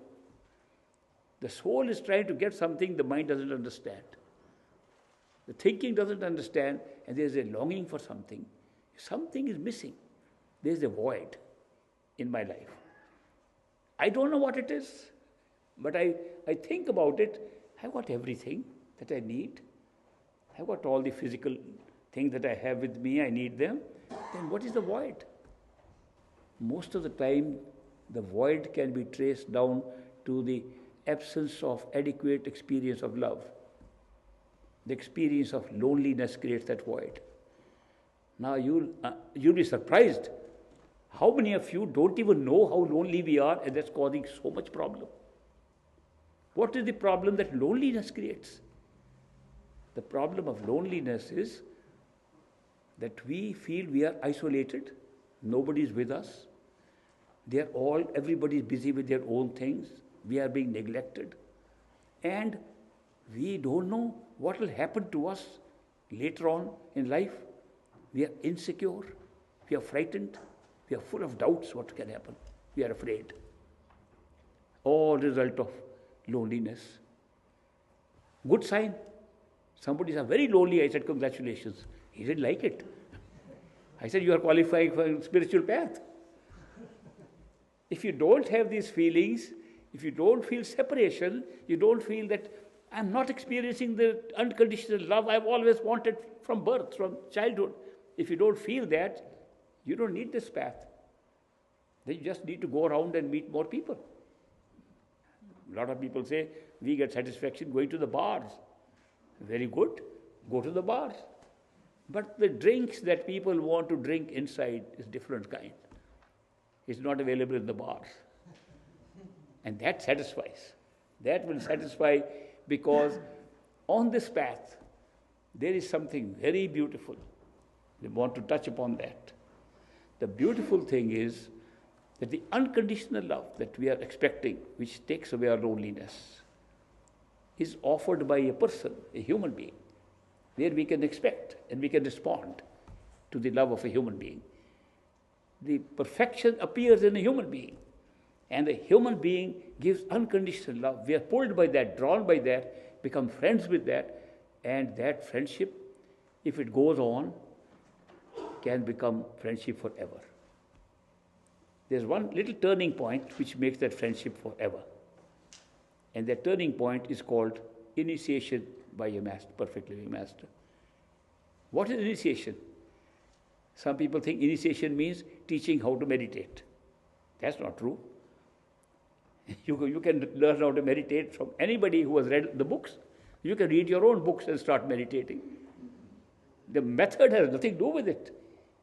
The soul is trying to get something the mind doesn't understand. The thinking doesn't understand, and there's a longing for something. Something is missing. There's a void in my life. I don't know what it is, but I think about it. I've got everything that I need. I've got all the physical things that I have with me. I need them. Then what is the void? Most of the time, the void can be traced down to the absence of adequate experience of love. The experience of loneliness creates that void. Now you'll be surprised how many of you don't even know how lonely we are, and that's causing so much problem. What is the problem that loneliness creates? The problem of loneliness is that we feel we are isolated, nobody is with us. Everybody is busy with their own things. We are being neglected. And we don't know what will happen to us later on in life. We are insecure. We are frightened. We are full of doubts what can happen. We are afraid. All result of loneliness. Good sign. Somebody is very lonely. I said, congratulations. He didn't like it. I said, you are qualifying for a spiritual path. If you don't have these feelings, if you don't feel separation, you don't feel that I'm not experiencing the unconditional love I've always wanted from birth, from childhood. If you don't feel that, you don't need this path. Then you just need to go around and meet more people. A lot of people say, we get satisfaction going to the bars. Very good, go to the bars. But the drinks that people want to drink inside is different kind. It's not available in the bars. And that satisfies. That will satisfy, because on this path, there is something very beautiful. We want to touch upon that. The beautiful thing is that the unconditional love that we are expecting, which takes away our loneliness, is offered by a person, a human being, where we can expect and we can respond to the love of a human being. The perfection appears in a human being, and the human being gives unconditional love. We are pulled by that, drawn by that, become friends with that, and that friendship, if it goes on, can become friendship forever. There's one little turning point which makes that friendship forever. And that turning point is called initiation by a master, perfect living master. What is initiation? Some people think initiation means teaching how to meditate. That's not true. You can learn how to meditate from anybody who has read the books. You can read your own books and start meditating. The method has nothing to do with it.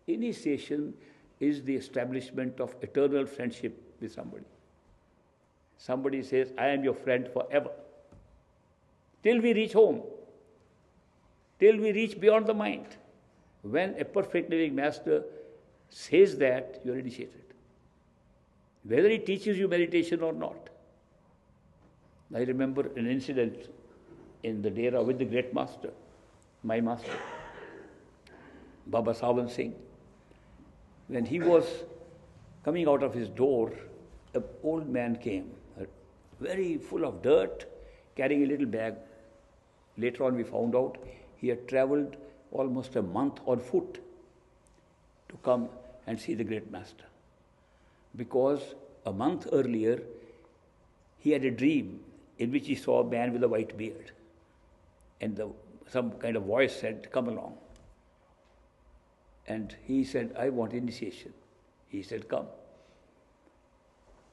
Initiation is the establishment of eternal friendship with somebody. Somebody says, I am your friend forever. Till we reach home. Till we reach beyond the mind. When a perfect living master says that, you are initiated. Whether he teaches you meditation or not. I remember an incident in the Dera with the great master, my master, Baba Sawan Singh. When he was coming out of his door, an old man came, very full of dirt, carrying a little bag. Later on we found out he had travelled almost a month on foot to come and see the great master. Because a month earlier, he had a dream in which he saw a man with a white beard. And some kind of voice said, come along. And he said, I want initiation. He said, come.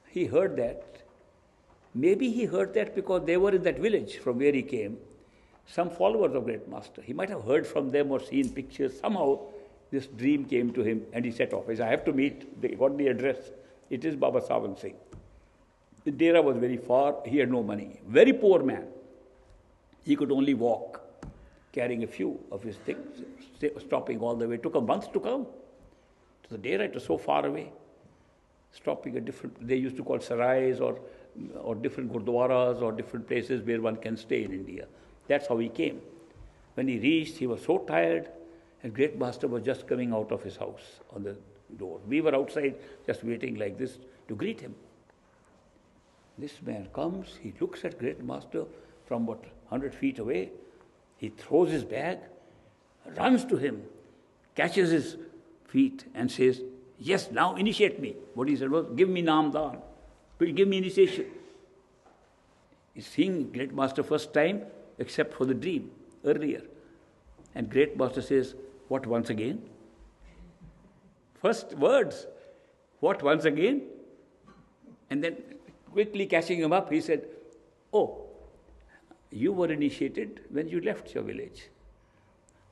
He heard that. Maybe he heard that because they were in that village from where he came, some followers of Great Master. He might have heard from them or seen pictures. Somehow this dream came to him and he set off. He said, I have to meet. They got the address. It is Baba Sawan Singh. The Dera was very far. He had no money. Very poor man. He could only walk, carrying a few of his things, stopping all the way. It took a month to come to the Dera. It was so far away. Stopping at different, they used to call sarais or different gurdwaras or different places where one can stay in India. That's how he came. When he reached, he was so tired, and Great Master was just coming out of his house on the door. We were outside just waiting like this to greet him. This man comes, he looks at Great Master from about 100 feet away. He throws his bag, runs to him, catches his feet and says, yes, now initiate me. What he said was, give me Naam Daan. Give me initiation. He's seeing Great Master first time, except for the dream earlier. And Great Master says, what once again? First words, what once again? And then quickly catching him up, he said, oh, you were initiated when you left your village.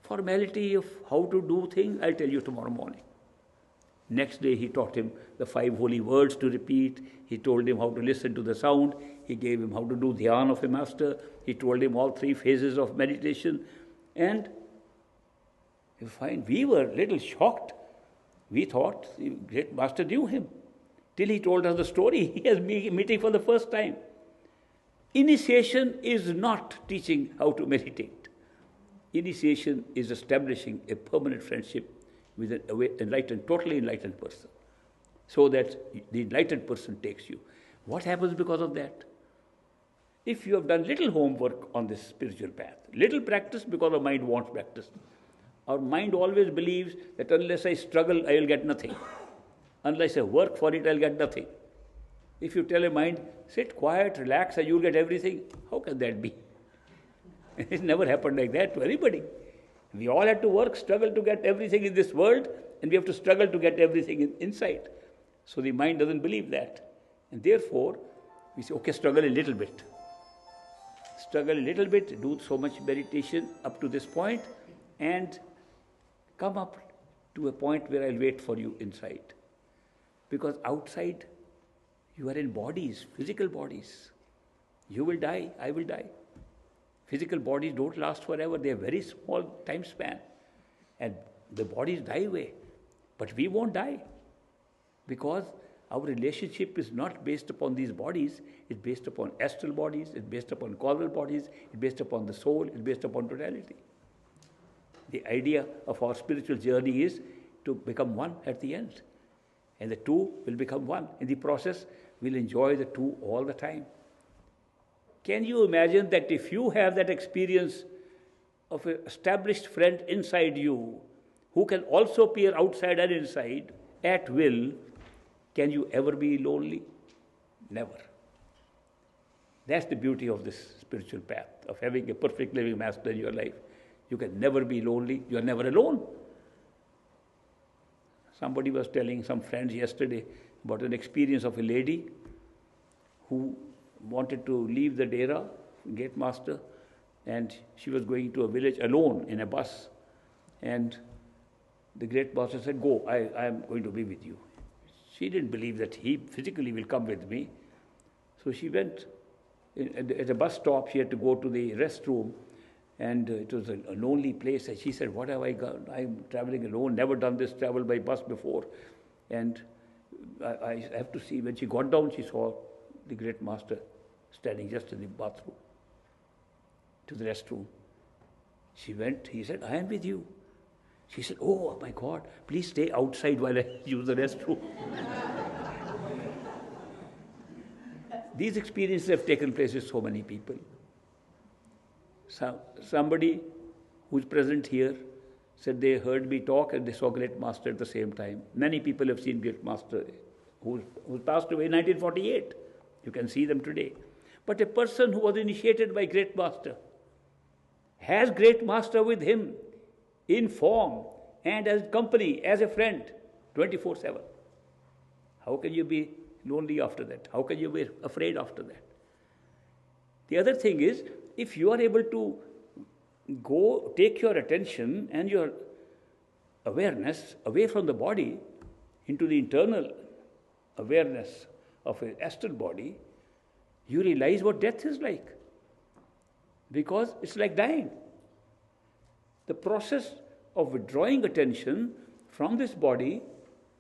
Formality of how to do things, I'll tell you tomorrow morning. Next day he taught him the 5 holy words to repeat. He told him how to listen to the sound. He gave him how to do dhyan of a master. He told him all 3 phases of meditation. And you find we were a little shocked. We thought the great master knew him. Till he told us the story. He has been meeting for the first time. Initiation is not teaching how to meditate. Initiation is establishing a permanent friendship with an enlightened, totally enlightened person, so that the enlightened person takes you. What happens because of that? If you have done little homework on this spiritual path, little practice because our mind wants practice. Our mind always believes that unless I struggle, I will get nothing. Unless I work for it, I'll get nothing. If you tell a mind, sit quiet, relax, and you'll get everything, how can that be? It's never happened like that to anybody. We all had to work, struggle to get everything in this world, and we have to struggle to get everything inside. So the mind doesn't believe that. And therefore, we say, okay, struggle a little bit. Struggle a little bit, do so much meditation up to this point, and come up to a point where I'll wait for you inside. Because outside, you are in bodies, physical bodies. You will die, I will die. Physical bodies don't last forever. They have very small time span. And the bodies die away. But we won't die. Because our relationship is not based upon these bodies, it's based upon astral bodies, it's based upon causal bodies, it's based upon the soul, it's based upon totality. The idea of our spiritual journey is to become one at the end. And the two will become one. In the process, we'll enjoy the two all the time. Can you imagine that if you have that experience of an established friend inside you, who can also appear outside and inside at will, can you ever be lonely? Never. That's the beauty of this spiritual path, of having a perfect living master in your life. You can never be lonely. You are never alone. Somebody was telling some friends yesterday about an experience of a lady who wanted to leave the Dera, gate master, and she was going to a village alone in a bus. And the great master said, "Go, I am going to be with you." She didn't believe that he physically will come with me. So she went. At a bus stop, she had to go to the restroom, and it was a lonely place. And she said, "What have I got? I'm traveling alone, never done this travel by bus before. And I have to see." When she got down, she saw the great master standing just in the bathroom, to the restroom. She went, he said, "I am with you." She said, "Oh my God, please stay outside while I use the restroom." These experiences have taken place with so many people. Somebody who's present here said they heard me talk and they saw Great Master at the same time. Many people have seen Great Master who passed away in 1948. You can see them today. But a person who was initiated by Great Master has Great Master with him in form and as company, as a friend, 24/7. How can you be lonely after that? How can you be afraid after that? The other thing is, if you are able to take your attention and your awareness away from the body into the internal awareness of an astral body, you realize what death is like. Because it's like dying. The process of withdrawing attention from this body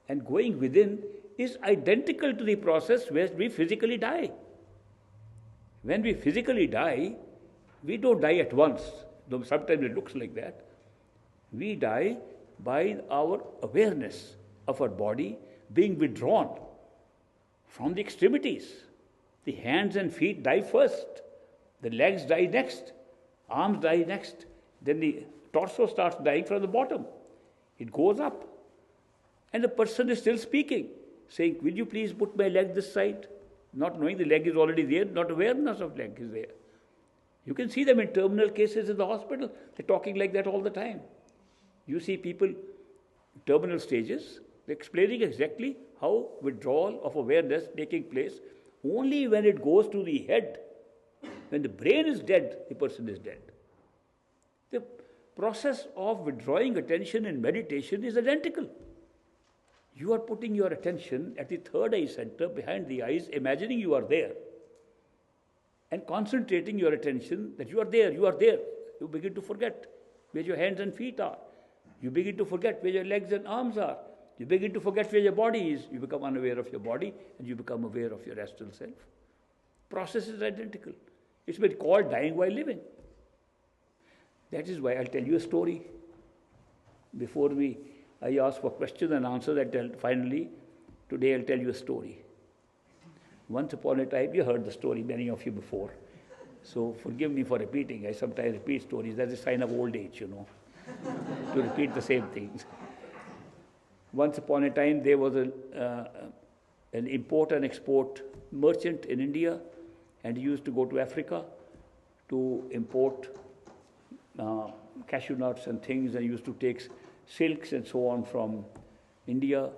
and going within is identical to the process where we physically die. When we physically die, we don't die at once, though sometimes it looks like that. We die by our awareness of our body being withdrawn from the extremities. The hands and feet die first, the legs die next, arms die next, then the torso starts dying from the bottom. It goes up. And the person is still speaking, saying, "Will you please put my leg this side?" Not knowing the leg is already there, not awareness of leg is there. You can see them in terminal cases in the hospital. They're talking like that all the time. You see people, terminal stages, they're explaining exactly how withdrawal of awareness taking place only when it goes to the head. When the brain is dead, the person is dead. The process of withdrawing attention in meditation is identical. You are putting your attention at the third eye center behind the eyes, imagining you are there, and concentrating your attention that you are there, you are there. You begin to forget where your hands and feet are. You begin to forget where your legs and arms are. You begin to forget where your body is. You become unaware of your body and you become aware of your astral self. Process is identical. It's been called dying while living. That is why I'll tell you a story. Before I ask for questions and answers, finally, today I'll tell you a story. Once upon a time, you heard the story, many of you before. So forgive me for repeating. I sometimes repeat stories. That's a sign of old age, to repeat the same things. Once upon a time, there was an import and export merchant in India, and he used to go to Africa to import cashew nuts and things, and he used to take silks and so on from India.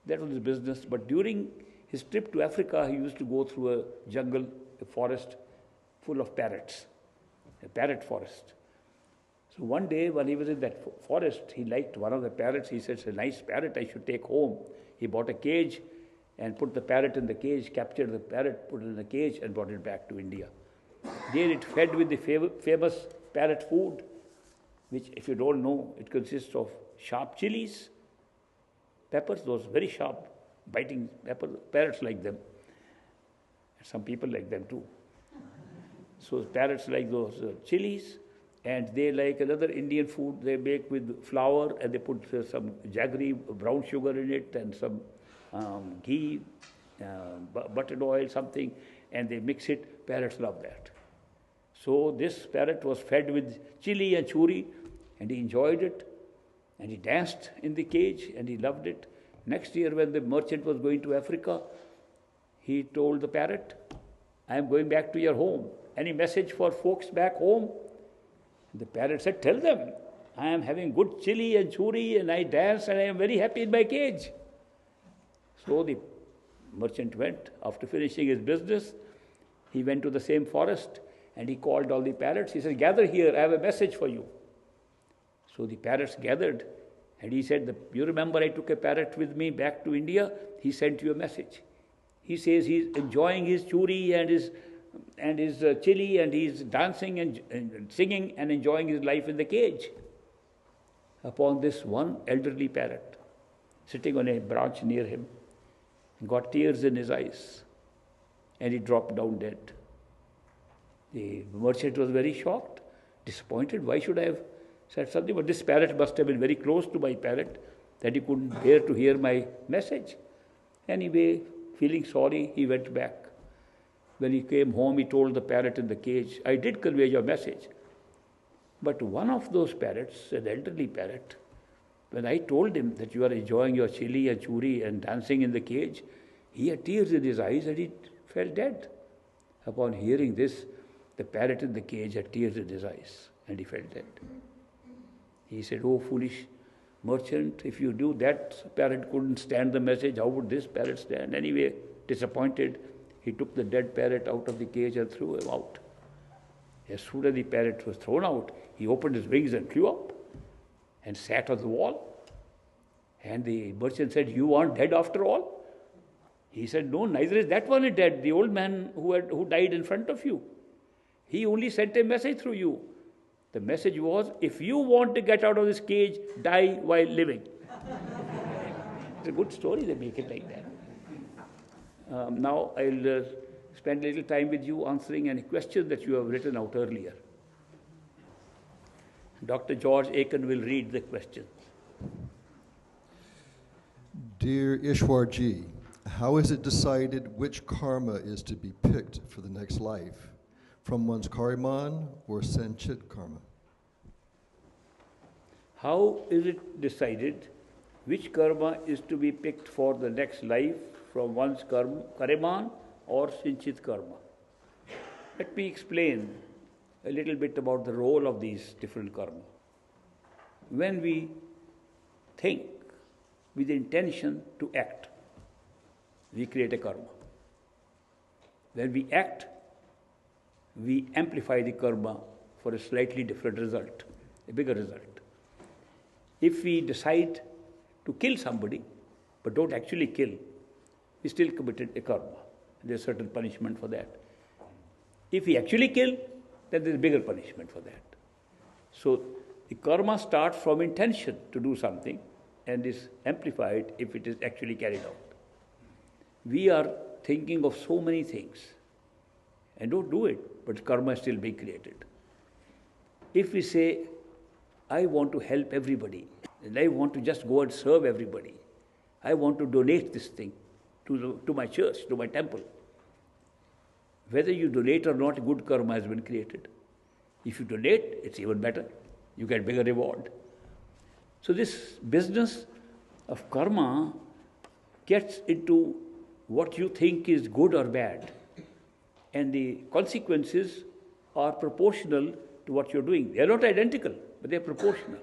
That was his business. But during his trip to Africa, he used to go through a jungle, a forest full of parrots, a parrot forest. So one day when he was in that forest, he liked one of the parrots. He said, "It's a nice parrot, I should take home." He bought a cage and put the parrot in the cage, captured the parrot, put it in the cage and brought it back to India. There it fed with the famous parrot food, which, if you don't know, it consists of sharp chilies, peppers, those very sharp biting parrots like them. Some people like them too. So parrots like those chilies, and they like another Indian food they make with flour, and they put some jaggery brown sugar in it and some ghee, buttered oil, something, and they mix it. Parrots love that. So this parrot was fed with chili and churi, and he enjoyed it, and he danced in the cage, and he loved it. Next year, when the merchant was going to Africa, he told the parrot, "I am going back to your home. Any message for folks back home?" The parrot said, "Tell them, I am having good chili and churi, and I dance, and I am very happy in my cage." So the merchant went. After finishing his business, he went to the same forest, and he called all the parrots. He said, "Gather here, I have a message for you." So the parrots gathered, and he said, "You remember I took a parrot with me back to India? He sent you a message. He says he's enjoying his churi and his chili, and he's dancing and singing and enjoying his life in the cage." Upon this, one elderly parrot, sitting on a branch near him, got tears in his eyes, and he dropped down dead. The merchant was very shocked, disappointed. Why should I have said something? But this parrot must have been very close to my parrot, that he couldn't bear to hear my message. Anyway, feeling sorry, he went back. When he came home, he told the parrot in the cage, "I did convey your message." But one of those parrots, an elderly parrot, when I told him that you are enjoying your chili and churi and dancing in the cage, he had tears in his eyes and he fell dead. Upon hearing this, the parrot in the cage had tears in his eyes and he fell dead. He said, "Oh, foolish merchant, if you knew that parrot couldn't stand the message, how would this parrot stand?" Anyway, disappointed, he took the dead parrot out of the cage and threw him out. As soon as the parrot was thrown out, he opened his wings and flew up and sat on the wall. And the merchant said, "You aren't dead after all?" He said, "No, neither is that one dead. The old man who died in front of you. He only sent a message through you. The message was, if you want to get out of this cage, die while living." It's a good story, they make it like that. Now I'll spend a little time with you answering any question that you have written out earlier. Dr. George Aiken will read the question. Dear Ishwar Ji, how is it decided which karma is to be picked for the next life? From one's Kariman or Sanchit karma? How is it decided which karma is to be picked for the next life, from one's Kariman or Sanchit karma? Let me explain a little bit about the role of these different karma. When we think with the intention to act, we create a karma. When we act, we amplify the karma for a slightly different result, a bigger result. If we decide to kill somebody, but don't actually kill, we still committed a karma. There's a certain punishment for that. If we actually kill, then there's a bigger punishment for that. So the karma starts from intention to do something and is amplified if it is actually carried out. We are thinking of so many things and don't do it, but karma is still being created. If we say, I want to help everybody, and I want to just go and serve everybody, I want to donate this thing to my church, to my temple. Whether you donate or not, good karma has been created. If you donate, it's even better. You get bigger reward. So this business of karma gets into what you think is good or bad. And the consequences are proportional to what you're doing. They are not identical, but they are proportional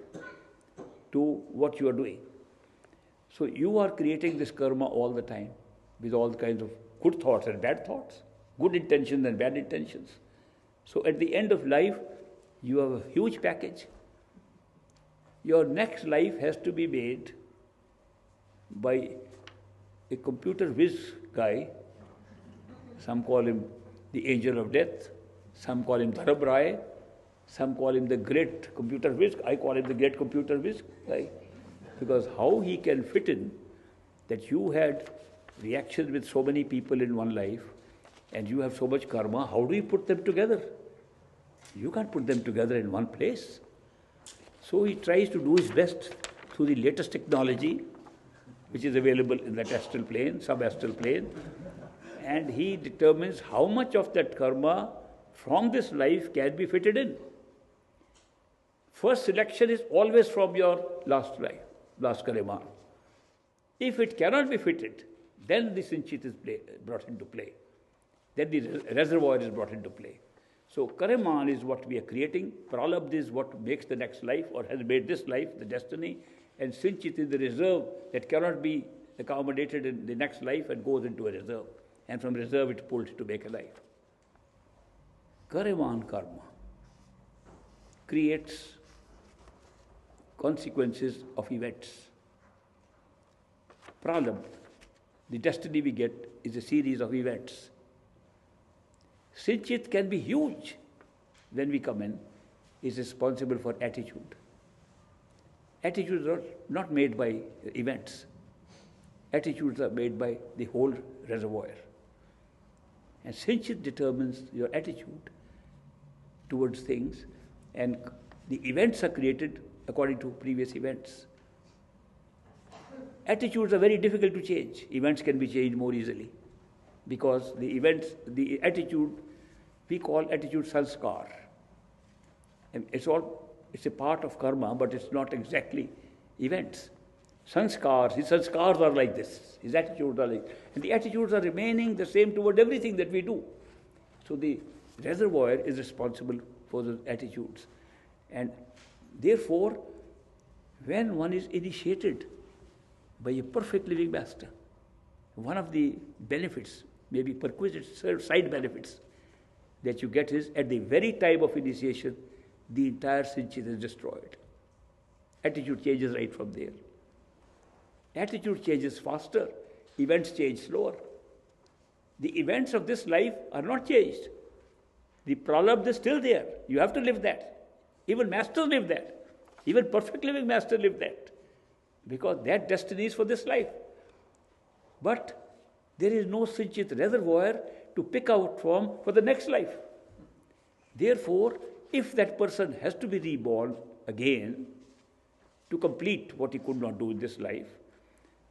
to what you are doing. So you are creating this karma all the time with all kinds of good thoughts and bad thoughts, good intentions and bad intentions. So at the end of life, you have a huge package. Your next life has to be made by a computer whiz guy. Some call him the angel of death. Some call him Dharab Rai. Some call him the great computer whiz. I call him the great computer whiz guy. Because how he can fit in that you had reactions with so many people in one life, and you have so much karma, how do you put them together? You can't put them together in one place. So he tries to do his best through the latest technology, which is available in that astral plane, sub-astral plane, and he determines how much of that karma from this life can be fitted in. First selection is always from your last life, last karma. If it cannot be fitted, then the Sinchit is brought into play. Then the reservoir is brought into play. So Karaman is what we are creating, Pralabdha is what makes the next life or has made this life, the destiny, and Sinchit is the reserve that cannot be accommodated in the next life and goes into a reserve. And from reserve it pulls to make a life. Karaman karma creates consequences of events. Pralabdha, the destiny we get, is a series of events. Sinchit can be huge. When we come in, is responsible for attitude. Attitudes are not made by events. Attitudes are made by the whole reservoir. And Sinchit determines your attitude towards things, and the events are created according to previous events. Attitudes are very difficult to change. Events can be changed more easily because the attitude, we call attitude sanskar. And it's a part of karma, but it's not exactly events. Sanskars, his sanskars are like this, his attitudes are like this. And the attitudes are remaining the same toward everything that we do. So the reservoir is responsible for those attitudes. And therefore, when one is initiated by a perfect living master, one of the benefits, maybe perquisite side benefits that you get is at the very time of initiation, the entire Sinchit is destroyed. Attitude changes right from there. Attitude changes faster, events change slower. The events of this life are not changed. The pralabdha is still there. You have to live that. Even masters live that. Even perfect living master live that. Because that destiny is for this life. But there is no Sinchit reservoir to pick out from for the next life. Therefore, if that person has to be reborn again to complete what he could not do in this life,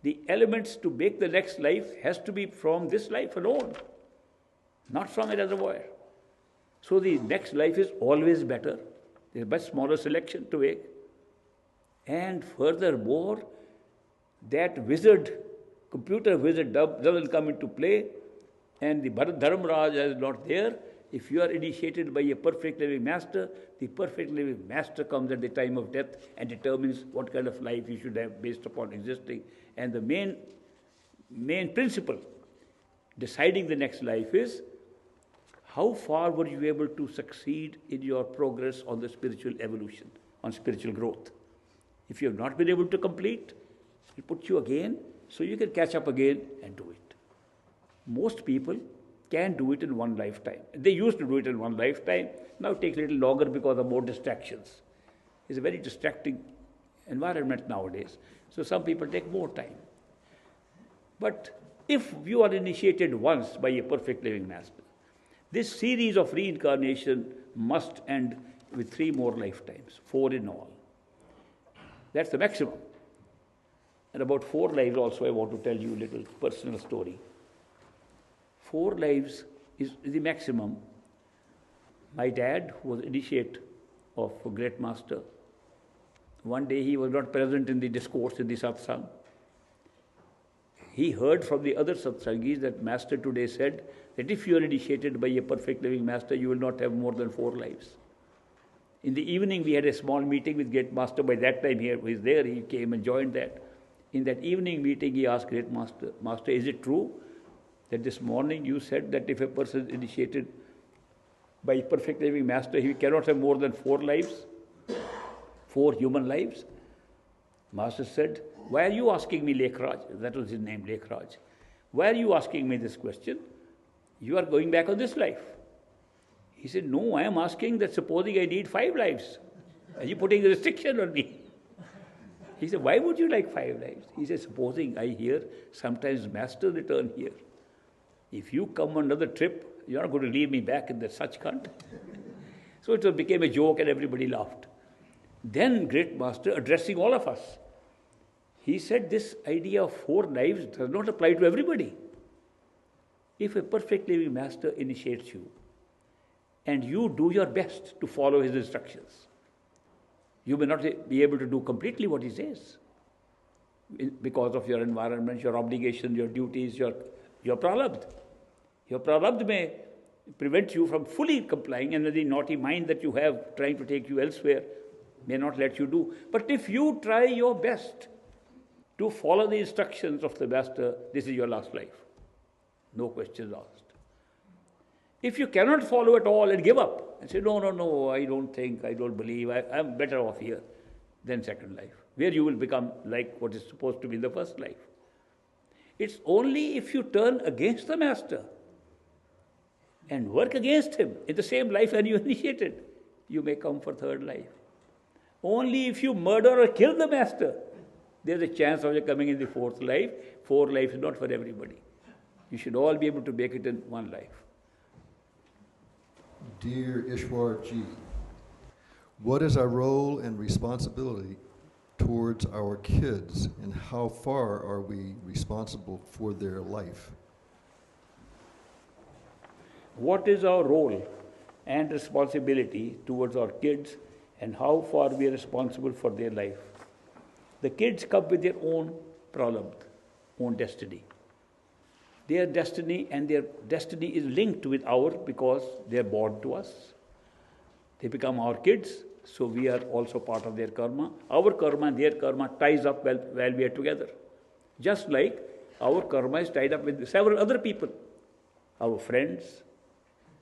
the elements to make the next life has to be from this life alone, not from a reservoir. So the next life is always better. There is much smaller selection to make. And furthermore, that computer wizard doesn't come into play, and the Dharamraj is not there. If you are initiated by a perfect living master, the perfect living master comes at the time of death and determines what kind of life you should have based upon existing. And the main principle deciding the next life is how far were you able to succeed in your progress on the spiritual evolution, on spiritual growth. If you have not been able to complete, it puts you again, so you can catch up again and do it. Most people can do it in one lifetime. They used to do it in one lifetime. Now it takes a little longer because of more distractions. It's a very distracting environment nowadays. So some people take more time. But if you are initiated once by a perfect living master, this series of reincarnation must end with 3 more lifetimes, 4 in all. That's the maximum. And about 4 lives also I want to tell you a little personal story. 4 lives is the maximum. My dad, who was initiate of a great master, one day he was not present in the discourse in the satsang. He heard from the other satsangis that master today said that if you are initiated by a perfect living master, you will not have more than 4 lives. In the evening, we had a small meeting with Great Master. By that time, he was there. He came and joined that. In that evening meeting, he asked Great Master, Master, is it true that this morning you said that if a person is initiated by a perfect living master, he cannot have more than 4 lives, 4 human lives? Master said, why are you asking me, Lekhraj? That was his name, Lekhraj. Why are you asking me this question? You are going back on this life. He said, no, I am asking that supposing I need 5 lives. Are you putting a restriction on me? He said, why would you like 5 lives? He said, supposing I hear sometimes master return here. If you come on another trip, you're not going to leave me back in the Sachkhand. So it became a joke and everybody laughed. Then great master addressing all of us, he said this idea of 4 lives does not apply to everybody. If a perfect living master initiates you and you do your best to follow his instructions, you may not be able to do completely what he says because of your environment, your obligations, your duties, your prarabdha. Your prarabdha may prevent you from fully complying, and the naughty mind that you have trying to take you elsewhere may not let you do. But if you try your best to follow the instructions of the master, this is your last life. No questions asked. If you cannot follow at all and give up and say, no, I don't think, I don't believe, I'm better off here, then second life, where you will become like what is supposed to be the first life. It's only if you turn against the master and work against him in the same life when you initiated, you may come for third life. Only if you murder or kill the master, there's a chance of you coming in the fourth life. 4 lives is not for everybody. You should all be able to make it in 1 life. Dear Ishwar Ji, what is our role and responsibility towards our kids, and how far are we responsible for their life? What is our role and responsibility towards our kids, and how far we are responsible for their life? The kids come with their own prarabdha, own destiny. Their destiny is linked with ours because they are born to us. They become our kids, so we are also part of their karma. Our karma and their karma ties up while we are together. Just like our karma is tied up with several other people, our friends,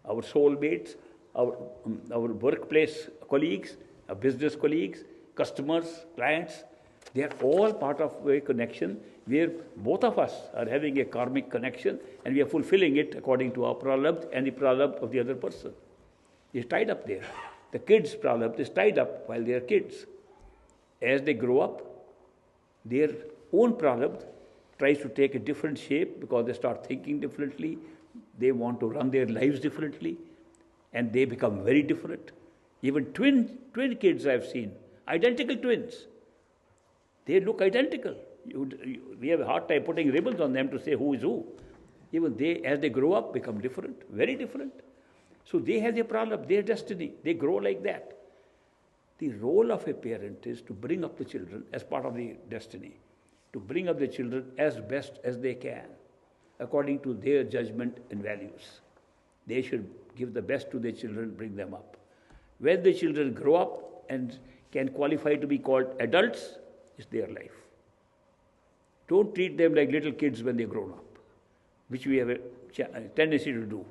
our soulmates, our workplace colleagues, our business colleagues, customers, clients. They are all part of a connection where both of us are having a karmic connection and we are fulfilling it according to our prarabdha and the prarabdha of the other person. It's tied up there. The kids' prarabdha is tied up while they are kids. As they grow up, their own prarabdha tries to take a different shape because they start thinking differently. They want to run their lives differently, and they become very different. Even twin kids I have seen, identical twins. They look identical. We have a hard time putting ribbons on them to say who is who. Even they, as they grow up, become different, very different. So they have their prarabdha, their destiny. They grow like that. The role of a parent is to bring up the children as part of the destiny, to bring up the children as best as they can, according to their judgment and values. They should give the best to their children, bring them up. When the children grow up and can qualify to be called adults, it's their life. Don't treat them like little kids when they're grown up, which we have a tendency to do.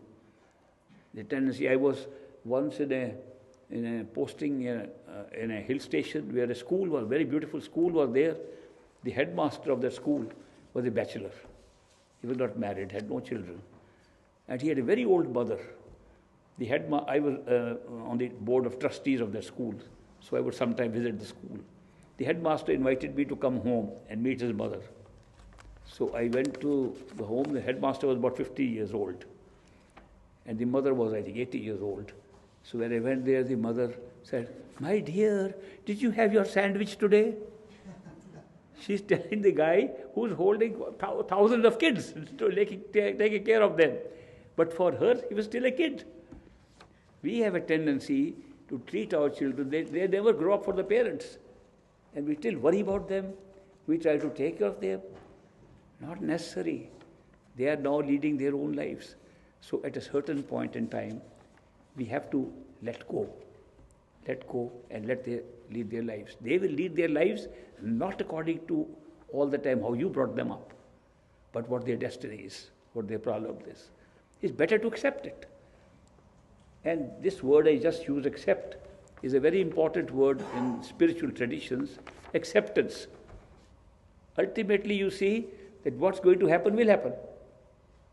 The tendency, I was once in a posting in a hill station where a school was, very beautiful school was there. The headmaster of the school was a bachelor. He was not married, had no children. And he had a very old mother. I was on the board of trustees of the school, so I would sometimes visit the school. The headmaster invited me to come home and meet his mother. So I went to the home. The headmaster was about 50 years old. And the mother was, I think, 80 years old. So when I went there, the mother said, "My dear, did you have your sandwich today?" She's telling the guy who's holding thousands of kids, taking care of them. But for her, he was still a kid. We have a tendency to treat our children, they never grow up for the parents. And we still worry about them. We try to take care of them. Not necessary. They are now leading their own lives. So at a certain point in time, we have to let go and let them lead their lives. They will lead their lives not according to all the time how you brought them up, but what their destiny is, what their prarabdha is. It's better to accept it. And this word I just use, accept, is a very important word in spiritual traditions, acceptance. Ultimately, you see that what's going to happen will happen.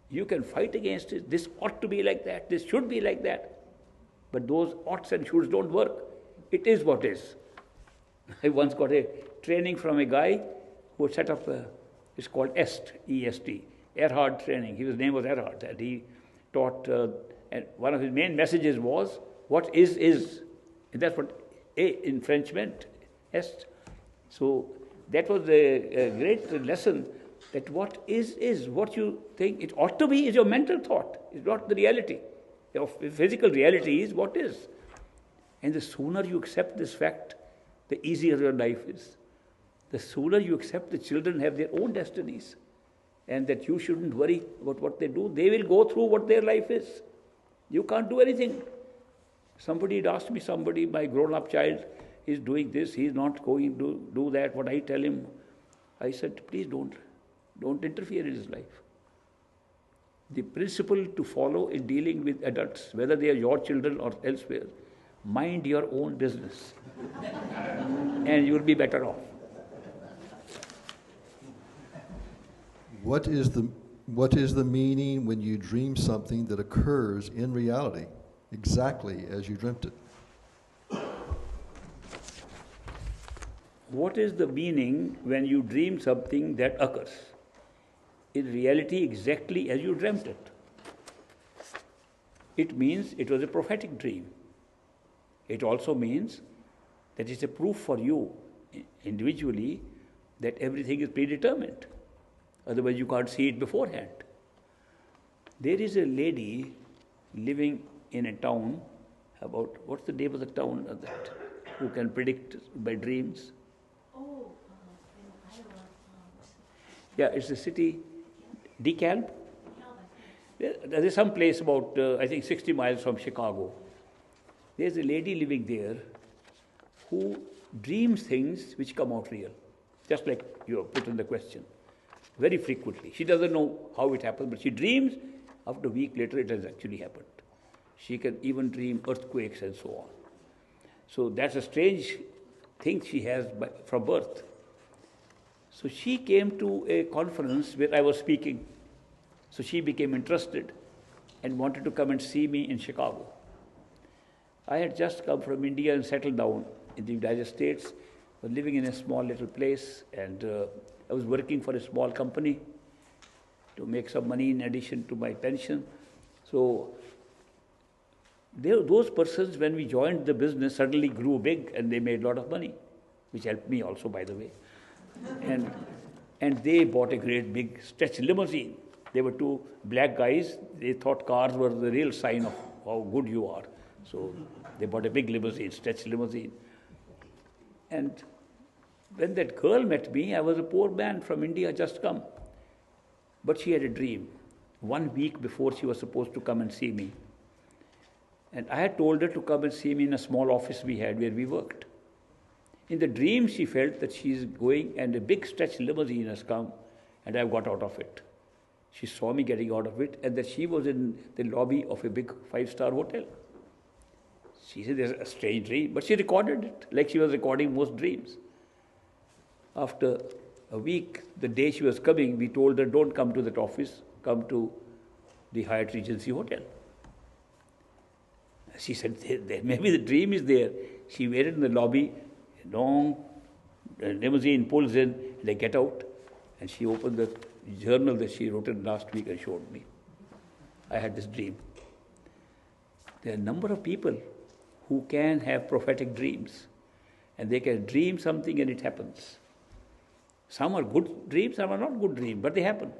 You can fight against it. This ought to be like that. This should be like that. But those oughts and shoulds don't work. It is what is. I once got a training from a guy who set up it's called EST, E-S-T, Erhard training. His name was Erhard, and he taught, and one of his main messages was, what is. And that's what A in French meant, est. So that was a great lesson, that what is. What you think it ought to be is your mental thought. It's not the reality. Your physical reality is what is. And the sooner you accept this fact, the easier your life is. The sooner you accept the children have their own destinies, and that you shouldn't worry about what they do. They will go through what their life is. You can't do anything. Somebody had asked me, my grown-up child is doing this, he's not going to do that, what I tell him. I said, please don't interfere in his life. The principle to follow in dealing with adults, whether they are your children or elsewhere, mind your own business, and you'll be better off. What is the meaning when you dream something that occurs in reality, exactly as you dreamt it? What is the meaning when you dream something that occurs in reality exactly as you dreamt it? It means it was a prophetic dream. It also means that it's a proof for you individually that everything is predetermined. Otherwise you can't see it beforehand. There is a lady living in a town about, what's the name of the town of that, who can predict by dreams? Yeah, it's a city, DeKalb. There is some place about, I think, 60 miles from Chicago. There's a lady living there who dreams things which come out real, just like you have put in the question, very frequently. She doesn't know how it happens, but she dreams. After a week later, it has actually happened. She can even dream earthquakes and so on. So that's a strange thing she has from birth. So she came to a conference where I was speaking. So she became interested and wanted to come and see me in Chicago. I had just come from India and settled down in the United States, was living in a small little place, and I was working for a small company to make some money in addition to my pension. So those persons, when we joined the business, suddenly grew big and they made a lot of money, which helped me also, by the way. And they bought a great big stretch limousine. They were two black guys. They thought cars were the real sign of how good you are. So they bought a big limousine, stretch limousine. And when that girl met me, I was a poor man from India, just come. But she had a dream 1 week before she was supposed to come and see me. And I had told her to come and see me in a small office we had where we worked. In the dream, she felt that she is going and a big stretch limousine has come and I've got out of it. She saw me getting out of it and that she was in the lobby of a big 5-star hotel. She said, there's a strange dream, but she recorded it like she was recording most dreams. After a week, the day she was coming, we told her, don't come to that office, come to the Hyatt Regency Hotel. She said, maybe the dream is there. She waited in the lobby, a long limousine pulls in, and they get out, and she opened the journal that she wrote in last week and showed me. I had this dream. There are a number of people who can have prophetic dreams, and they can dream something and it happens. Some are good dreams, some are not good dreams, but they happen.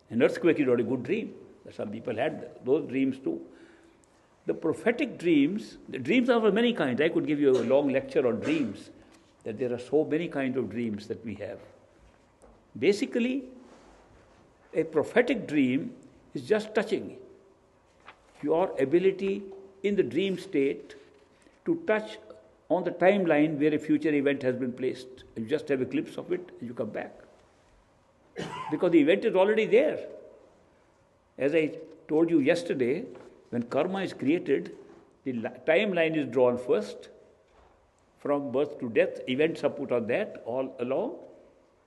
An earthquake is not a good dream. Some people had those dreams too. The prophetic dreams, the dreams are of many kinds. I could give you a long lecture on dreams, that there are so many kinds of dreams that we have. Basically, a prophetic dream is just touching your ability in the dream state to touch on the timeline where a future event has been placed. You just have a glimpse of it and you come back. Because the event is already there. As I told you yesterday, when karma is created, the timeline is drawn first. From birth to death, events are put on that all along,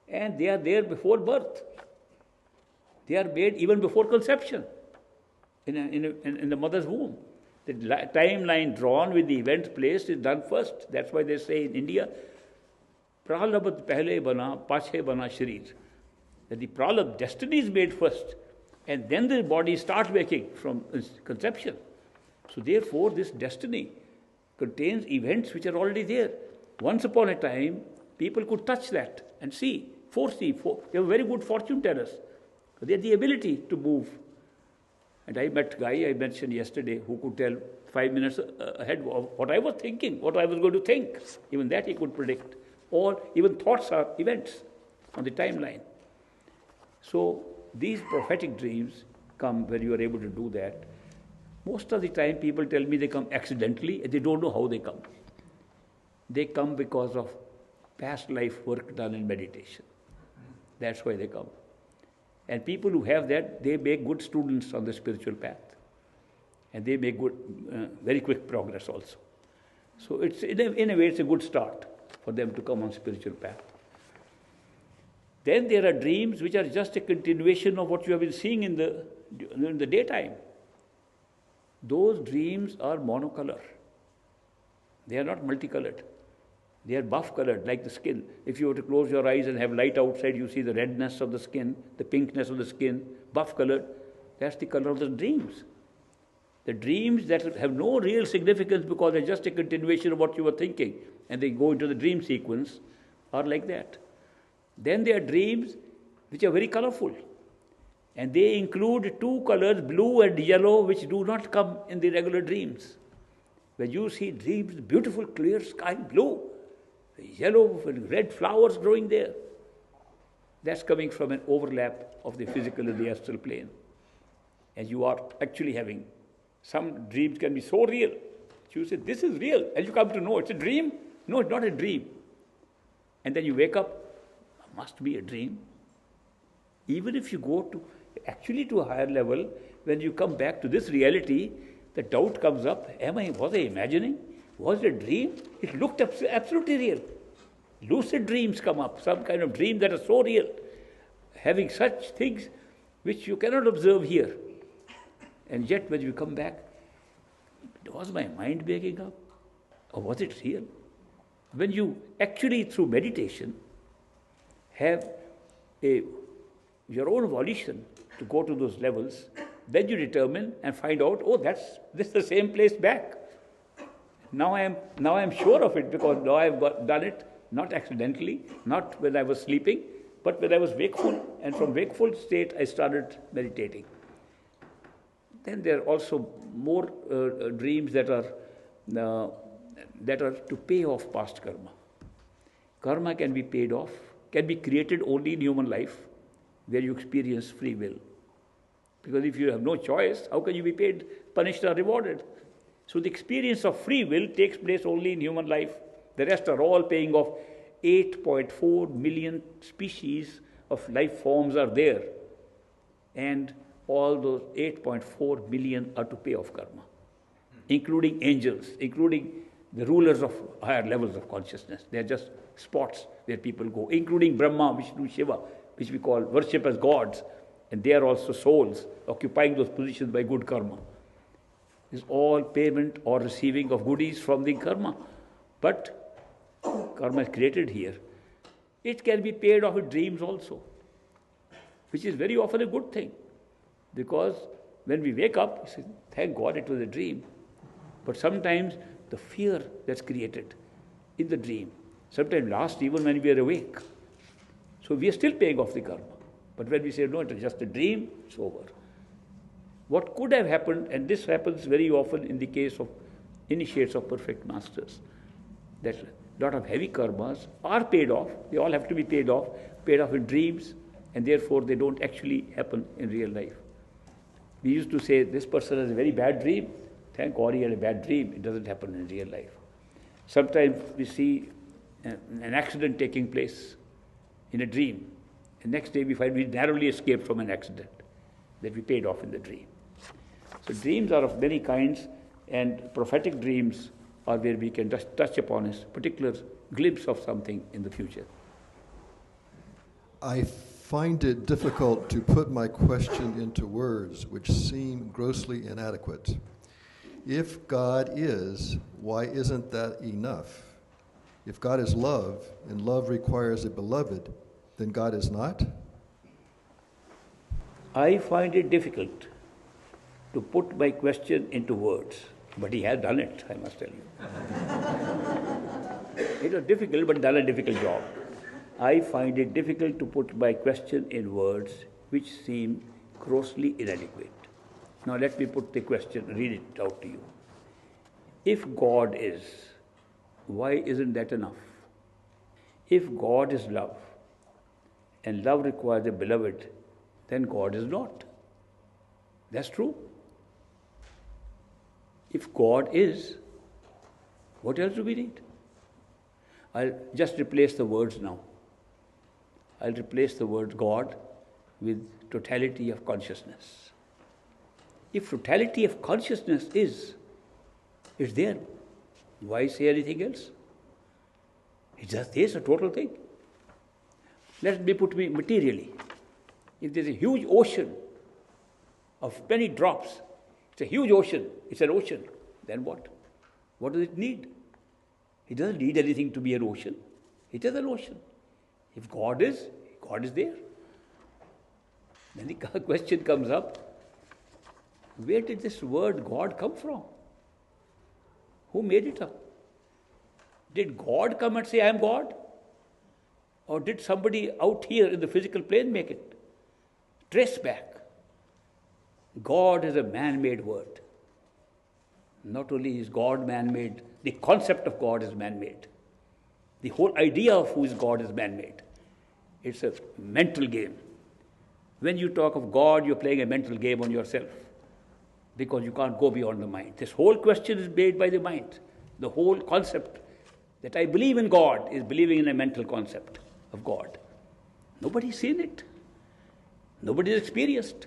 and they are there before birth. They are made even before conception in the mother's womb. The timeline drawn with the events placed is done first. That's why they say in India, pralabhat pehle bana, pache bana sharir. That the pralabh, destiny is made first, and then the body starts waking from its conception. So therefore, this destiny contains events which are already there. Once upon a time, people could touch that and see, foresee. They have very good fortune tellers. They had the ability to move. And I met a guy I mentioned yesterday who could tell 5 minutes ahead of what I was thinking, what I was going to think. Even that he could predict. Or even thoughts are events on the timeline. So these prophetic dreams come when you are able to do that. Most of the time people tell me they come accidentally and they don't know how they come. They come because of past life work done in meditation. That's why they come. And people who have that, they make good students on the spiritual path. And they make good, very quick progress also. So it's in a way, it's a good start for them to come on spiritual path. Then there are dreams which are just a continuation of what you have been seeing in the daytime. Those dreams are monocolor. They are not multicolored. They are buff-colored, like the skin. If you were to close your eyes and have light outside, you see the redness of the skin, the pinkness of the skin, buff-colored. That's the color of the dreams. The dreams that have no real significance because they're just a continuation of what you were thinking, and they go into the dream sequence, are like that. Then there are dreams which are very colorful. And they include two colors, blue and yellow, which do not come in the regular dreams. When you see dreams, beautiful, clear sky, blue, yellow and red flowers growing there, that's coming from an overlap of the physical and the astral plane. And you are actually having, some dreams can be so real, you say, this is real, and you come to know it's a dream. No, it's not a dream. And then you wake up, must be a dream. Even if you go to a higher level, when you come back to this reality, the doubt comes up, was I imagining? Was it a dream? It looked absolutely real. Lucid dreams come up, some kind of dream that is so real, having such things which you cannot observe here. And yet when you come back, was my mind waking up? Or was it real? When you actually, through meditation, have your own volition to go to those levels, then you determine and find out, this is the same place back. Now I am sure of it because now I have done it, not accidentally, not when I was sleeping, but when I was wakeful, and from wakeful state I started meditating. Then there are also more dreams that are to pay off past karma. Karma can be paid off, can be created only in human life, where you experience free will. Because if you have no choice, how can you be paid, punished, or rewarded? So the experience of free will takes place only in human life. The rest are all paying off. 8.4 million species of life forms are there. And all those 8.4 million are to pay off karma, including angels, including the rulers of higher levels of consciousness. They are just spots where people go, including Brahma, Vishnu, Shiva, which we call worship as gods. And they are also souls occupying those positions by good karma. It's all payment or receiving of goodies from the karma. But karma is created here. It can be paid off in dreams also, which is very often a good thing. Because when we wake up, we say, thank God it was a dream. But sometimes the fear that's created in the dream, sometimes lasts even when we are awake. So we are still paying off the karma. But when we say, no, it was just a dream, it's over. What could have happened, and this happens very often in the case of initiates of perfect masters, that a lot of heavy karmas are paid off. They all have to be paid off in dreams, and therefore they don't actually happen in real life. We used to say, this person has a very bad dream. Thank God he had a bad dream. It doesn't happen in real life. Sometimes we see an accident taking place in a dream. The next day we find we narrowly escaped from an accident that we paid off in the dream. So dreams are of many kinds, and prophetic dreams are where we can just touch upon a particular glimpse of something in the future. I find it difficult to put my question into words which seem grossly inadequate. If God is, why isn't that enough? If God is love, and love requires a beloved, then God is not? I find it difficult to put my question into words, but he has done it, I must tell you. It was difficult, but done a difficult job. I find it difficult to put my question in words which seem grossly inadequate. Now let me put the question, read it out to you. If God is, why isn't that enough? If God is love, and love requires a beloved, then God is not. That's true. If God is, what else do we need? I'll just replace the words now. I'll replace the word God with totality of consciousness. If totality of consciousness is there, why say anything else? It just is a total thing. Let me put it materially. If there's a huge ocean of many drops, it's a huge ocean, it's an ocean, then what? What does it need? It doesn't need anything to be an ocean. It is an ocean. If God is there. Then the question comes up, where did this word God come from? Who made it up? Did God come and say, I am God? Or did somebody out here in the physical plane make it? Trace back. God is a man-made word. Not only is God man-made, the concept of God is man-made. The whole idea of who is God is man-made. It's a mental game. When you talk of God, you're playing a mental game on yourself because you can't go beyond the mind. This whole question is made by the mind. The whole concept that I believe in God is believing in a mental concept of God. Nobody's seen it. Nobody's experienced.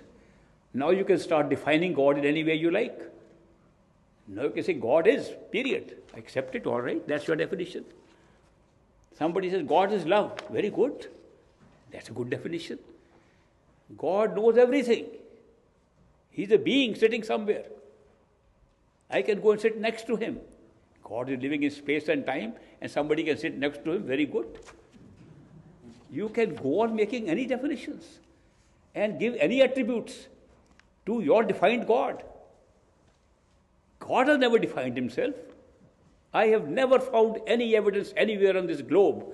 Now you can start defining God in any way you like. Now you can say God is, period. Accept it, all right, that's your definition. Somebody says God is love, very good. That's a good definition. God knows everything. He's a being sitting somewhere. I can go and sit next to him. God is living in space and time, and somebody can sit next to him, very good. You can go on making any definitions and give any attributes to your defined God. God has never defined himself. I have never found any evidence anywhere on this globe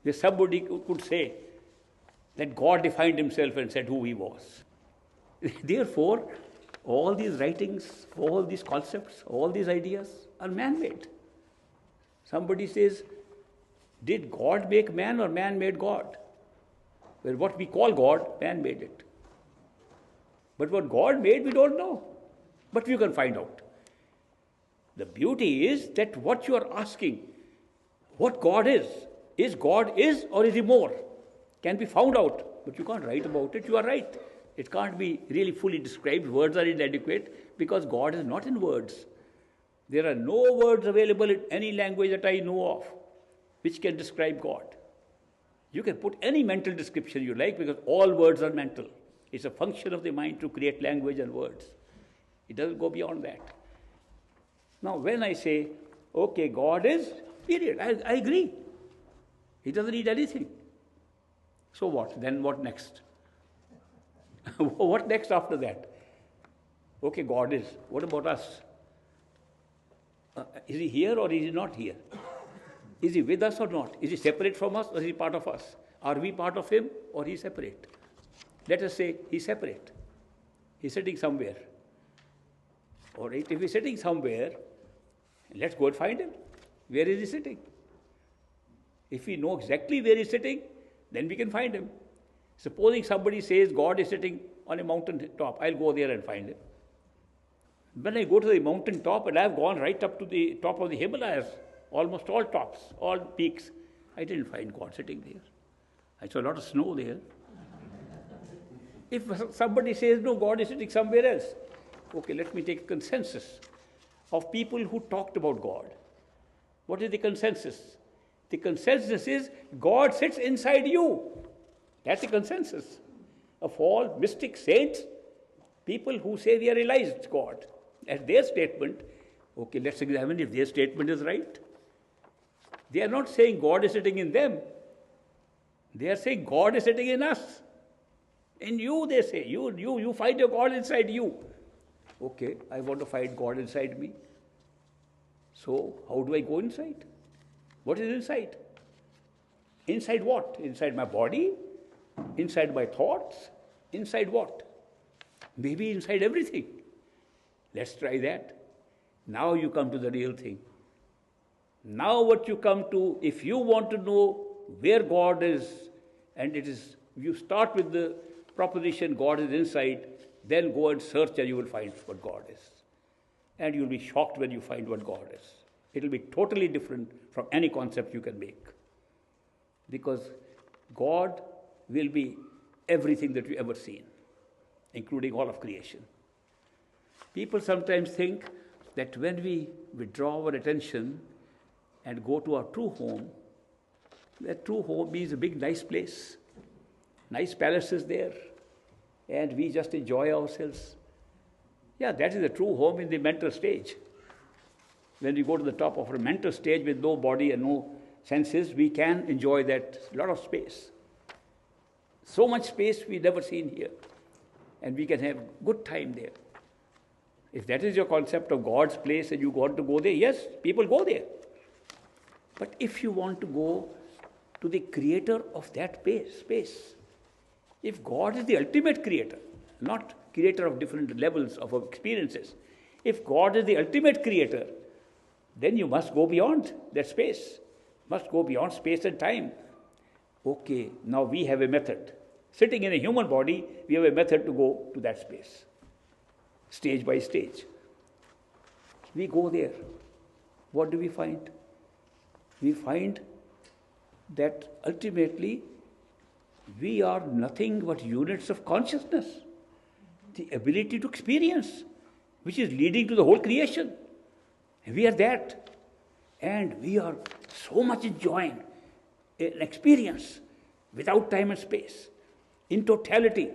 where somebody could say that God defined himself and said who he was. Therefore, all these writings, all these concepts, all these ideas are man-made. Somebody says, did God make man or man made God? Well, what we call God, man made it. But what God made, we don't know. But you can find out. The beauty is that what you are asking, what God is God is or is he more? Can be found out, but you can't write about it. You are right. It can't be really fully described. Words are inadequate because God is not in words. There are no words available in any language that I know of which can describe God. You can put any mental description you like because all words are mental. It's a function of the mind to create language and words. It doesn't go beyond that. Now, when I say, okay, God is, period, I agree. He doesn't need anything. So what? Then what next? What next after that? Okay, God is. What about us? Is he here or is he not here? Is he with us or not? Is he separate from us or is he part of us? Are we part of him or he is separate? Let us say he's separate. He's sitting somewhere. All right, if he's sitting somewhere, let's go and find him. Where is he sitting? If we know exactly where he's sitting, then we can find him. Supposing somebody says God is sitting on a mountain top, I'll go there and find him. When I go to the mountain top, and I've gone right up to the top of the Himalayas, almost all tops, all peaks, I didn't find God sitting there. I saw a lot of snow there. If somebody says, no, God is sitting somewhere else, okay, let me take a consensus of people who talked about God. What is the consensus? The consensus is God sits inside you. That's the consensus of all mystic saints, people who say they realized God. As their statement, okay, let's examine if their statement is right. They are not saying God is sitting in them. They are saying God is sitting in us. In you, they say. You find your God inside you. Okay, I want to find God inside me. So, how do I go inside? What is inside? Inside what? Inside my body? Inside my thoughts? Inside what? Maybe inside everything. Let's try that. Now you come to the real thing. Now what you come to, if you want to know where God is, and it is, you start with the proposition God is inside, then go and search and you will find what God is. And you'll be shocked when you find what God is. It will be totally different from any concept you can make. Because God will be everything that you've ever seen, including all of creation. People sometimes think that when we withdraw our attention and go to our true home, that true home is a big, nice place. Nice palaces there. And we just enjoy ourselves. Yeah, that is a true home in the mental stage. When we go to the top of our mental stage with no body and no senses, we can enjoy that lot of space. So much space we've never seen here. And we can have good time there. If that is your concept of God's place and you want to go there, yes, people go there. But if you want to go to the creator of that space, if God is the ultimate creator, not creator of different levels of experiences, if God is the ultimate creator, then you must go beyond that space, must go beyond space and time. Okay, now we have a method. Sitting in a human body, we have a method to go to that space, stage by stage. We go there. What do we find? We find that ultimately we are nothing but units of consciousness, the ability to experience, which is leading to the whole creation. We are that. And we are so much enjoying an experience without time and space, in totality.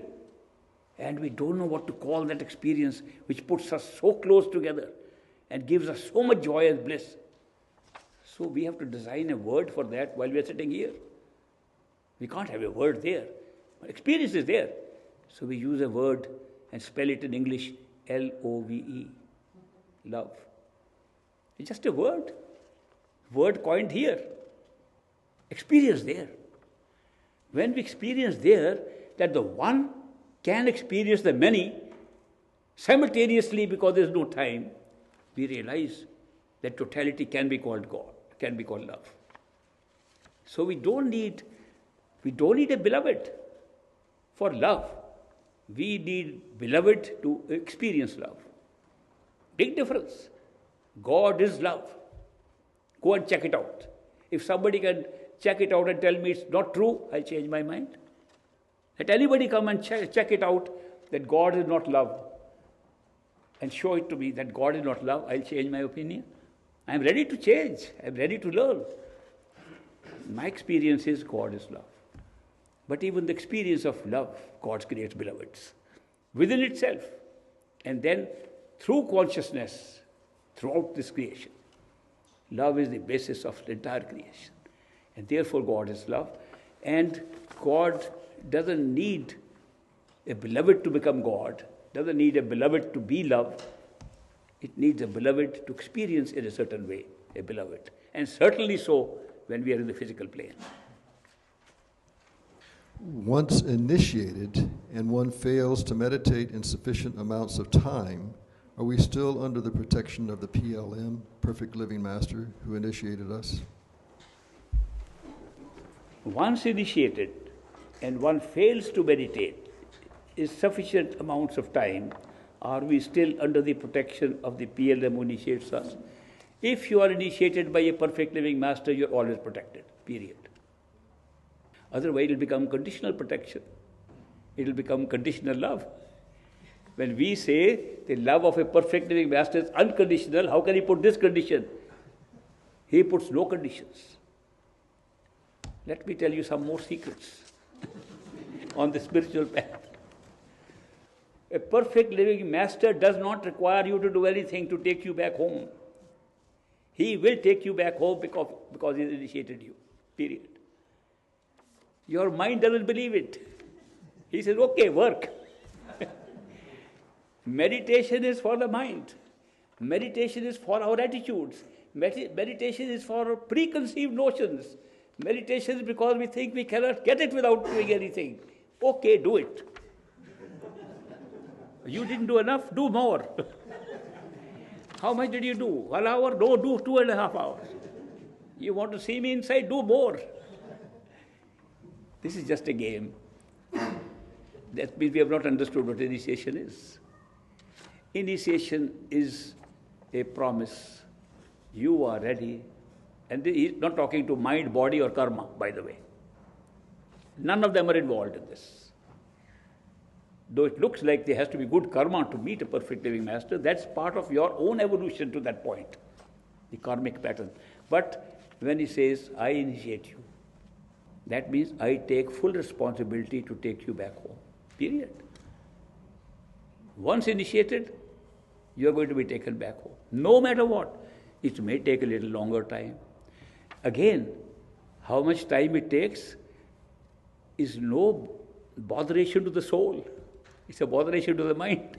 And we don't know what to call that experience, which puts us so close together and gives us so much joy and bliss. So we have to design a word for that while we are sitting here. We can't have a word there. But experience is there. So we use a word and spell it in English, L-O-V-E, love. It's just a word. Word coined here. Experience there. When we experience there that the one can experience the many simultaneously because there is no time, we realize that totality can be called God, can be called love. So we don't need a beloved for love. We need beloved to experience love. Big difference. God is love. Go and check it out. If somebody can check it out and tell me it's not true, I'll change my mind. Let anybody come and check it out that God is not love and show it to me that God is not love, I'll change my opinion. I'm ready to change. I'm ready to learn. My experience is God is love. But even the experience of love, God creates beloveds within itself. And then through consciousness, throughout this creation, love is the basis of the entire creation. And therefore God is love. And God doesn't need a beloved to become God, doesn't need a beloved to be love. It needs a beloved to experience in a certain way, a beloved. And certainly so when we are in the physical plane. Once initiated and one fails to meditate in sufficient amounts of time, are we still under the protection of the PLM, Perfect Living Master, who initiated us? Once initiated and one fails to meditate in sufficient amounts of time, are we still under the protection of the PLM who initiates us? If you are initiated by a Perfect Living Master, you are always protected, period. Otherwise, it will become conditional protection. It will become conditional love. When we say the love of a Perfect Living Master is unconditional, how can he put this condition? He puts no conditions. Let me tell you some more secrets on the spiritual path. A Perfect Living Master does not require you to do anything to take you back home. He will take you back home because he initiated you. Period. Your mind doesn't believe it. He says, okay, work. Meditation is for the mind. Meditation is for our attitudes. Meditation is for our preconceived notions. Meditation is because we think we cannot get it without doing anything. Okay, do it. You didn't do enough, do more. How much did you do? 1 hour? No, do 2.5 hours. You want to see me inside? Do more. This is just a game. That means we have not understood what initiation is. Initiation is a promise. You are ready. And he's not talking to mind, body or karma, by the way. None of them are involved in this. Though it looks like there has to be good karma to meet a perfect living master, that's part of your own evolution to that point, the karmic pattern. But when he says, I initiate you, that means I take full responsibility to take you back home. Period. Once initiated, you are going to be taken back home. No matter what. It may take a little longer time. Again, how much time it takes is no botheration to the soul. It's a botheration to the mind.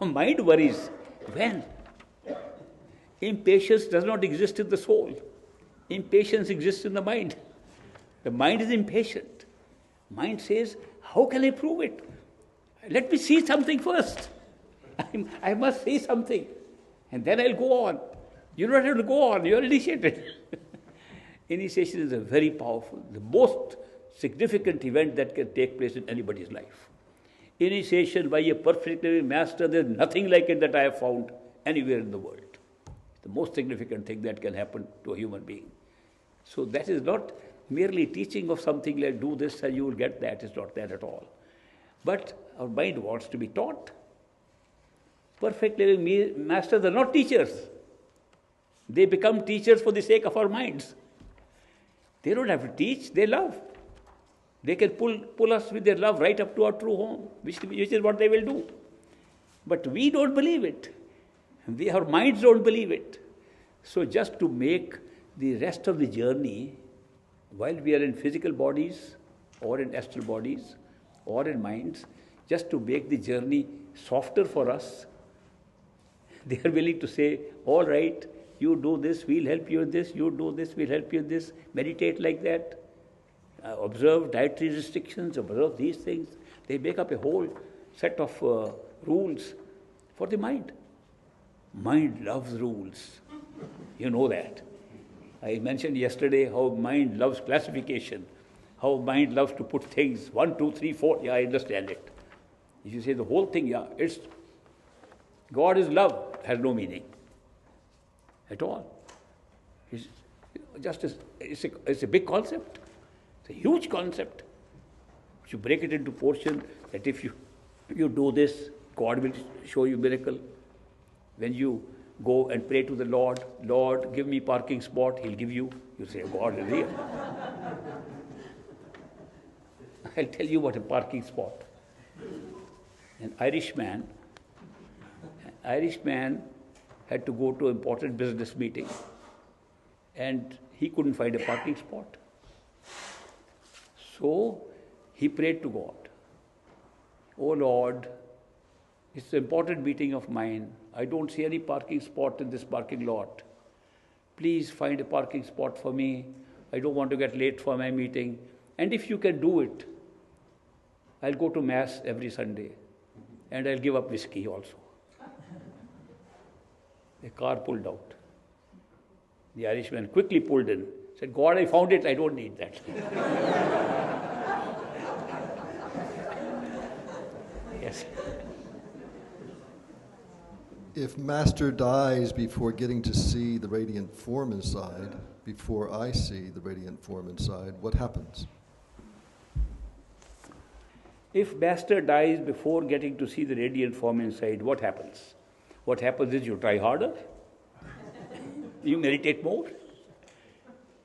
Our mind worries. When? Impatience does not exist in the soul. Impatience exists in the mind. The mind is impatient. Mind says, how can I prove it? Let me see something first. I must see something. And then I'll go on. You don't have to go on. You're initiated. Initiation is a very powerful, the most significant event that can take place in anybody's life. Initiation by a perfect living master, there's nothing like it that I have found anywhere in the world. The most significant thing that can happen to a human being. So that is not merely teaching of something like do this and you will get that. It's not that at all. But our mind wants to be taught. Perfect living masters are not teachers. They become teachers for the sake of our minds. They don't have to teach, they love. They can pull us with their love right up to our true home, which is what they will do. But we don't believe it. Our minds don't believe it. So just to make the rest of the journey, while we are in physical bodies, or in astral bodies, or in minds, just to make the journey softer for us, they are willing to say, all right, you do this, we'll help you in this, you do this, we'll help you in this, meditate like that, observe dietary restrictions, observe these things. They make up a whole set of rules for the mind. Mind loves rules. You know that. I mentioned yesterday how mind loves classification, how mind loves to put things 1, 2, 3, 4. Yeah, I understand it. If you say the whole thing, yeah, it's God is love, has no meaning at all. It's a big concept. It's a huge concept. You break it into portions that if you do this, God will show you miracle. When you go and pray to the Lord, Lord, give me parking spot, He'll give you. You say, God is real. I'll tell you what a parking spot. An Irishman had to go to an important business meeting and he couldn't find a parking spot. So he prayed to God. Oh Lord, it's an important meeting of mine. I don't see any parking spot in this parking lot. Please find a parking spot for me. I don't want to get late for my meeting. And if you can do it, I'll go to Mass every Sunday. And I'll give up whiskey also. The car pulled out. The Irishman quickly pulled in. Said, God, I found it. I don't need that. Yes. If Master dies before getting to see the radiant form inside, before I see the radiant form inside, what happens? If Master dies before getting to see the radiant form inside, what happens? What happens is you try harder. You meditate more.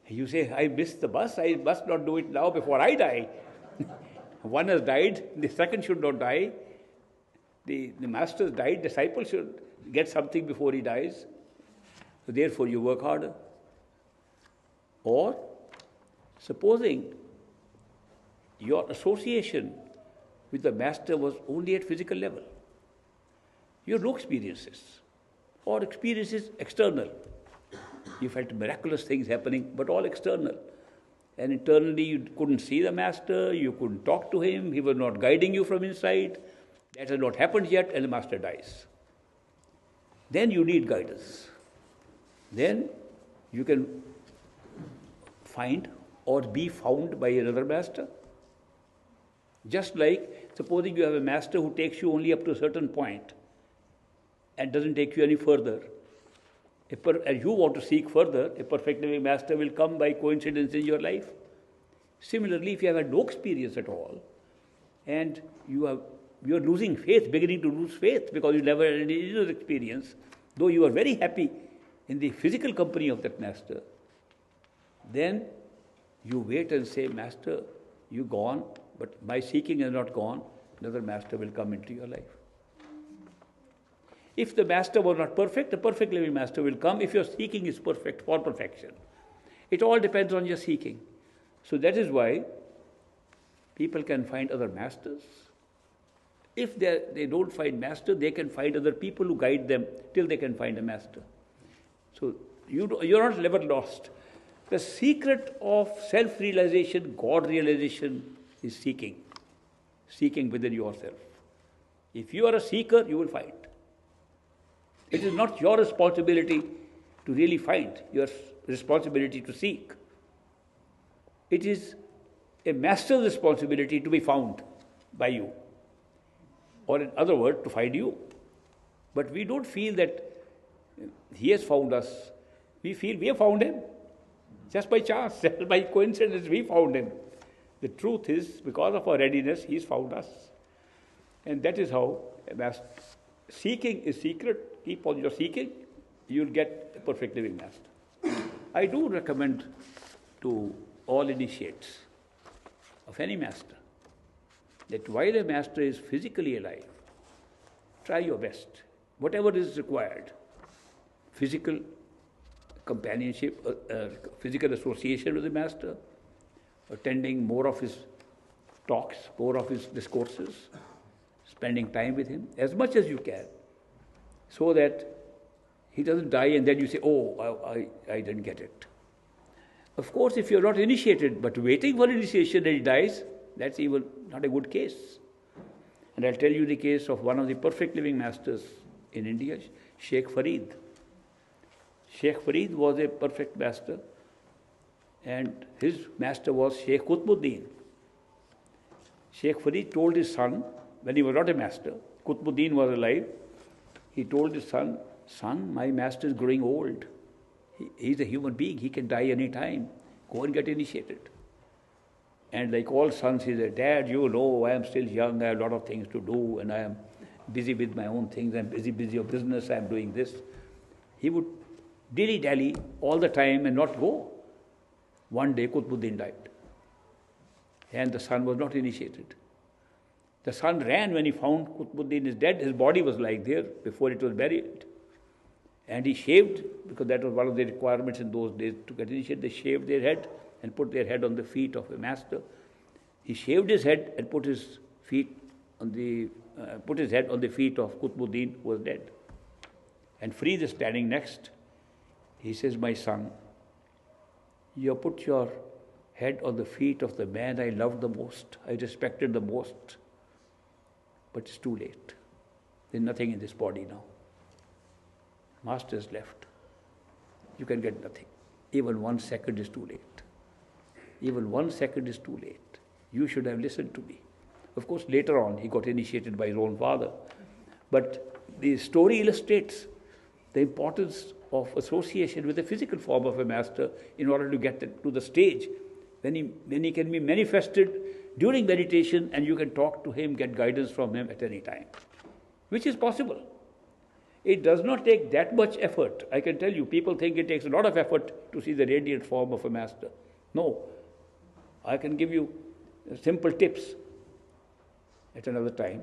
You say, I missed the bus. I must not do it now before I die. One has died. The second should not die. The Master's died. Disciple should get something before he dies. So therefore you work harder. Or supposing your association with the master was only at physical level, you had no experiences, or experiences external. You felt miraculous things happening, but all external. And internally you couldn't see the master, you couldn't talk to him, he was not guiding you from inside. That has not happened yet, and the master dies. Then you need guidance. Then you can find or be found by another master. Just like, supposing you have a master who takes you only up to a certain point and doesn't take you any further. And you want to seek further, a perfect living master will come by coincidence in your life. Similarly, if you have had no experience at all, and you are losing faith, beginning to lose faith because you never had any inner experience, though you are very happy in the physical company of that master, then you wait and say, Master, you gone, but my seeking is not gone, another master will come into your life. If the master was not perfect, a perfect living master will come if your seeking is perfect for perfection. It all depends on your seeking. So that is why people can find other masters. If they don't find master, they can find other people who guide them till they can find a master. So you're not never lost. The secret of self-realization, God-realization is seeking within yourself. If you are a seeker, you will find. It is not your responsibility to really find, your responsibility to seek. It is a master's responsibility to be found by you. Or in other words, to find you. But we don't feel that he has found us. We feel we have found him. Just by chance, just by coincidence, we found him. The truth is, because of our readiness, he has found us. And that is how seeking is secret. Keep on your seeking, you'll get a perfect living master. I do recommend to all initiates of any master that while a master is physically alive, try your best, whatever is required. Physical companionship, physical association with the master, attending more of his talks, more of his discourses, spending time with him as much as you can, so that he doesn't die and then you say, oh, I didn't get it. Of course, if you're not initiated, but waiting for initiation and he dies, that's even not a good case. And I'll tell you the case of one of the perfect living masters in India, Sheikh Farid. Sheikh Farid was a perfect master, and his master was Sheikh Qutbuddin. Sheikh Farid told his son, when he was not a master, Qutbuddin was alive, he told his son, son, my master is growing old. He's a human being, he can die any time. Go and get initiated. And like all sons, he said, Dad, you know, I am still young, I have a lot of things to do, and I am busy with my own things, I'm busy with business, I am doing this. He would dilly-dally all the time and not go. One day, Qutbuddin died. And the son was not initiated. The son ran when he found Qutbuddin is dead. His body was lying there before it was buried. And he shaved, because that was one of the requirements in those days to get initiated. They shaved their head and put their head on the feet of a master. He shaved his head and put his feet on the head on the feet of Qutbuddin, who was dead. And Farid is standing next. He says, my son, you have put your head on the feet of the man I loved the most, I respected the most. But it's too late. There's nothing in this body now. Master is left. You can get nothing. Even 1 second is too late. Even 1 second is too late. You should have listened to me. Of course, later on, he got initiated by his own father. But the story illustrates the importance of association with the physical form of a master in order to get to the stage when he can be manifested during meditation, and you can talk to him, get guidance from him at any time, which is possible. It does not take that much effort. I can tell you, people think it takes a lot of effort to see the radiant form of a master. No. I can give you simple tips at another time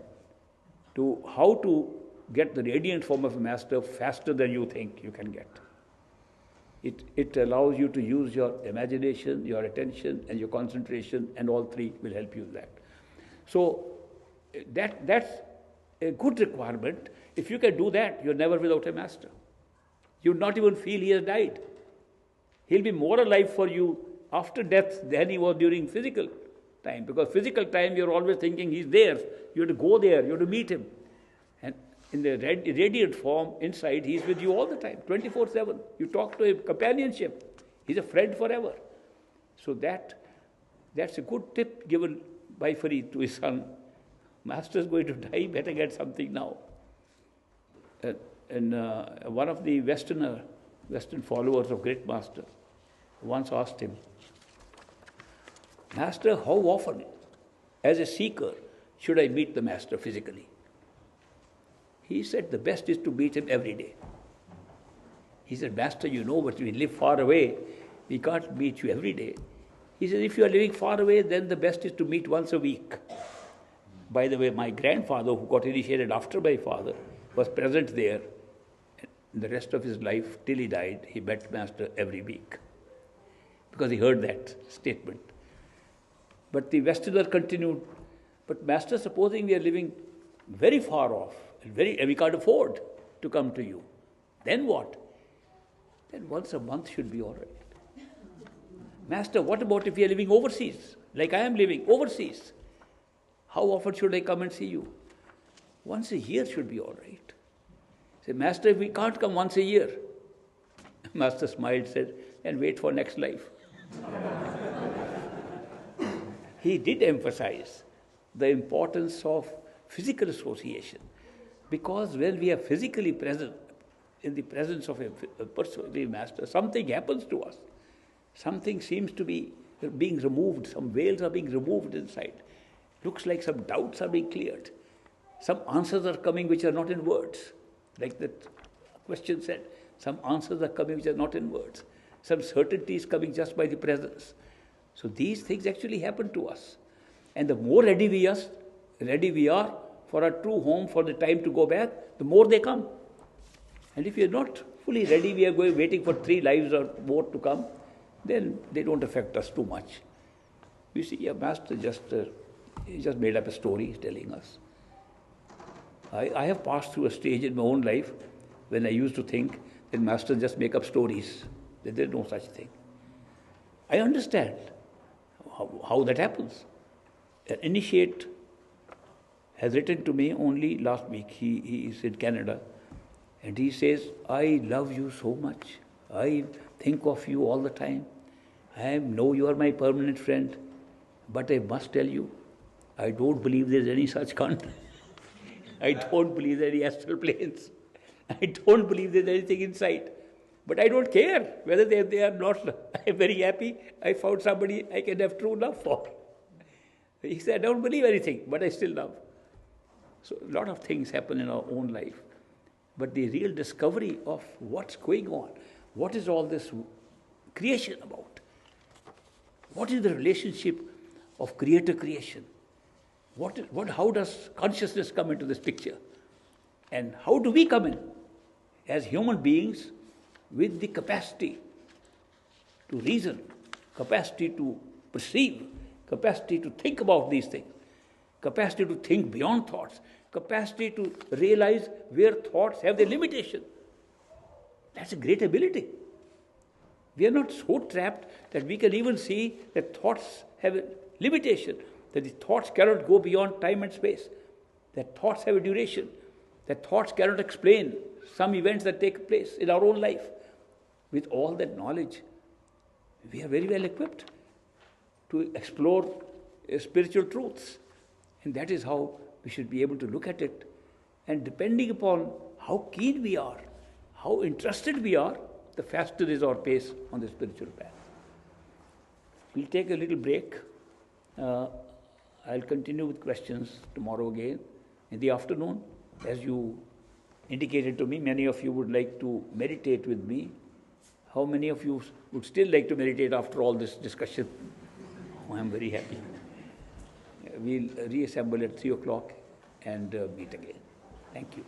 to how to get the radiant form of a master faster than you think you can get. It allows you to use your imagination, your attention, and your concentration, and all three will help you with that. So that's a good requirement. If you can do that, you're never without a master. You'll not even feel he has died. He'll be more alive for you after death than he was during physical time. Because physical time, you're always thinking he's there. You have to go there, you have to meet him. And in the radiant form, inside, he's with you all the time, 24/7. You talk to him, companionship. He's a friend forever. So that's a good tip given by Puri to his son. Master's going to die, better get something now. And one of the Western followers of great master once asked him, Master, how often, as a seeker, should I meet the master physically? He said, the best is to meet him every day. He said, Master, you know, but we live far away. We can't meet you every day. He said, if you are living far away, then the best is to meet once a week. By the way, my grandfather, who got initiated after my father, was present there. The rest of his life, till he died, he met Master every week, because he heard that statement. But the Westerner continued, but Master, supposing we are living very far off, and we can't afford to come to you, then what? Then once a month should be all right. Master, what about if we are living overseas, like I am living overseas? How often should I come and see you? Once a year should be all right. Say, Master, if we can't come once a year. Master smiled, said, and wait for next life. He did emphasize the importance of physical association, because when we are physically present, in the presence of a personal master, something happens to us. Something seems to be being removed, some veils are being removed inside. Looks like some doubts are being cleared. Some answers are coming which are not in words. Like that question said, some answers are coming which are not in words. Some certainty is coming just by the presence. So these things actually happen to us. And the more ready we are for our true home, for the time to go back, the more they come. And if we are not fully ready, we are waiting for 3 lives or more to come, then they don't affect us too much. You see, a master he just made up a story telling us. I have passed through a stage in my own life when I used to think that masters just make up stories, that there is no such thing. I understand how that happens. An initiate has written to me only last week. He is in Canada, and he says, I love you so much. I think of you all the time. I know you are my permanent friend, but I must tell you, I don't believe there is any such country. I don't believe there are any astral planes. I don't believe there is anything inside. But I don't care whether they are not. I'm very happy I found somebody I can have true love for. He said, I don't believe anything, but I still love. So a lot of things happen in our own life. But the real discovery of what's going on, what is all this creation about? What is the relationship of creator-creation? How does consciousness come into this picture? And how do we come in as human beings with the capacity to reason, capacity to perceive, capacity to think about these things, capacity to think beyond thoughts, capacity to realize where thoughts have their limitation? That's a great ability. We are not so trapped that we can even see that thoughts have a limitation, that the thoughts cannot go beyond time and space, that thoughts have a duration, that thoughts cannot explain some events that take place in our own life. With all that knowledge, we are very well equipped to explore spiritual truths. And that is how we should be able to look at it. And depending upon how keen we are, how interested we are, the faster is our pace on the spiritual path. We'll take a little break. I'll continue with questions tomorrow again in the afternoon. As you indicated to me, many of you would like to meditate with me. How many of you would still like to meditate after all this discussion? Oh, I'm very happy. We'll reassemble at 3 o'clock and meet again. Thank you.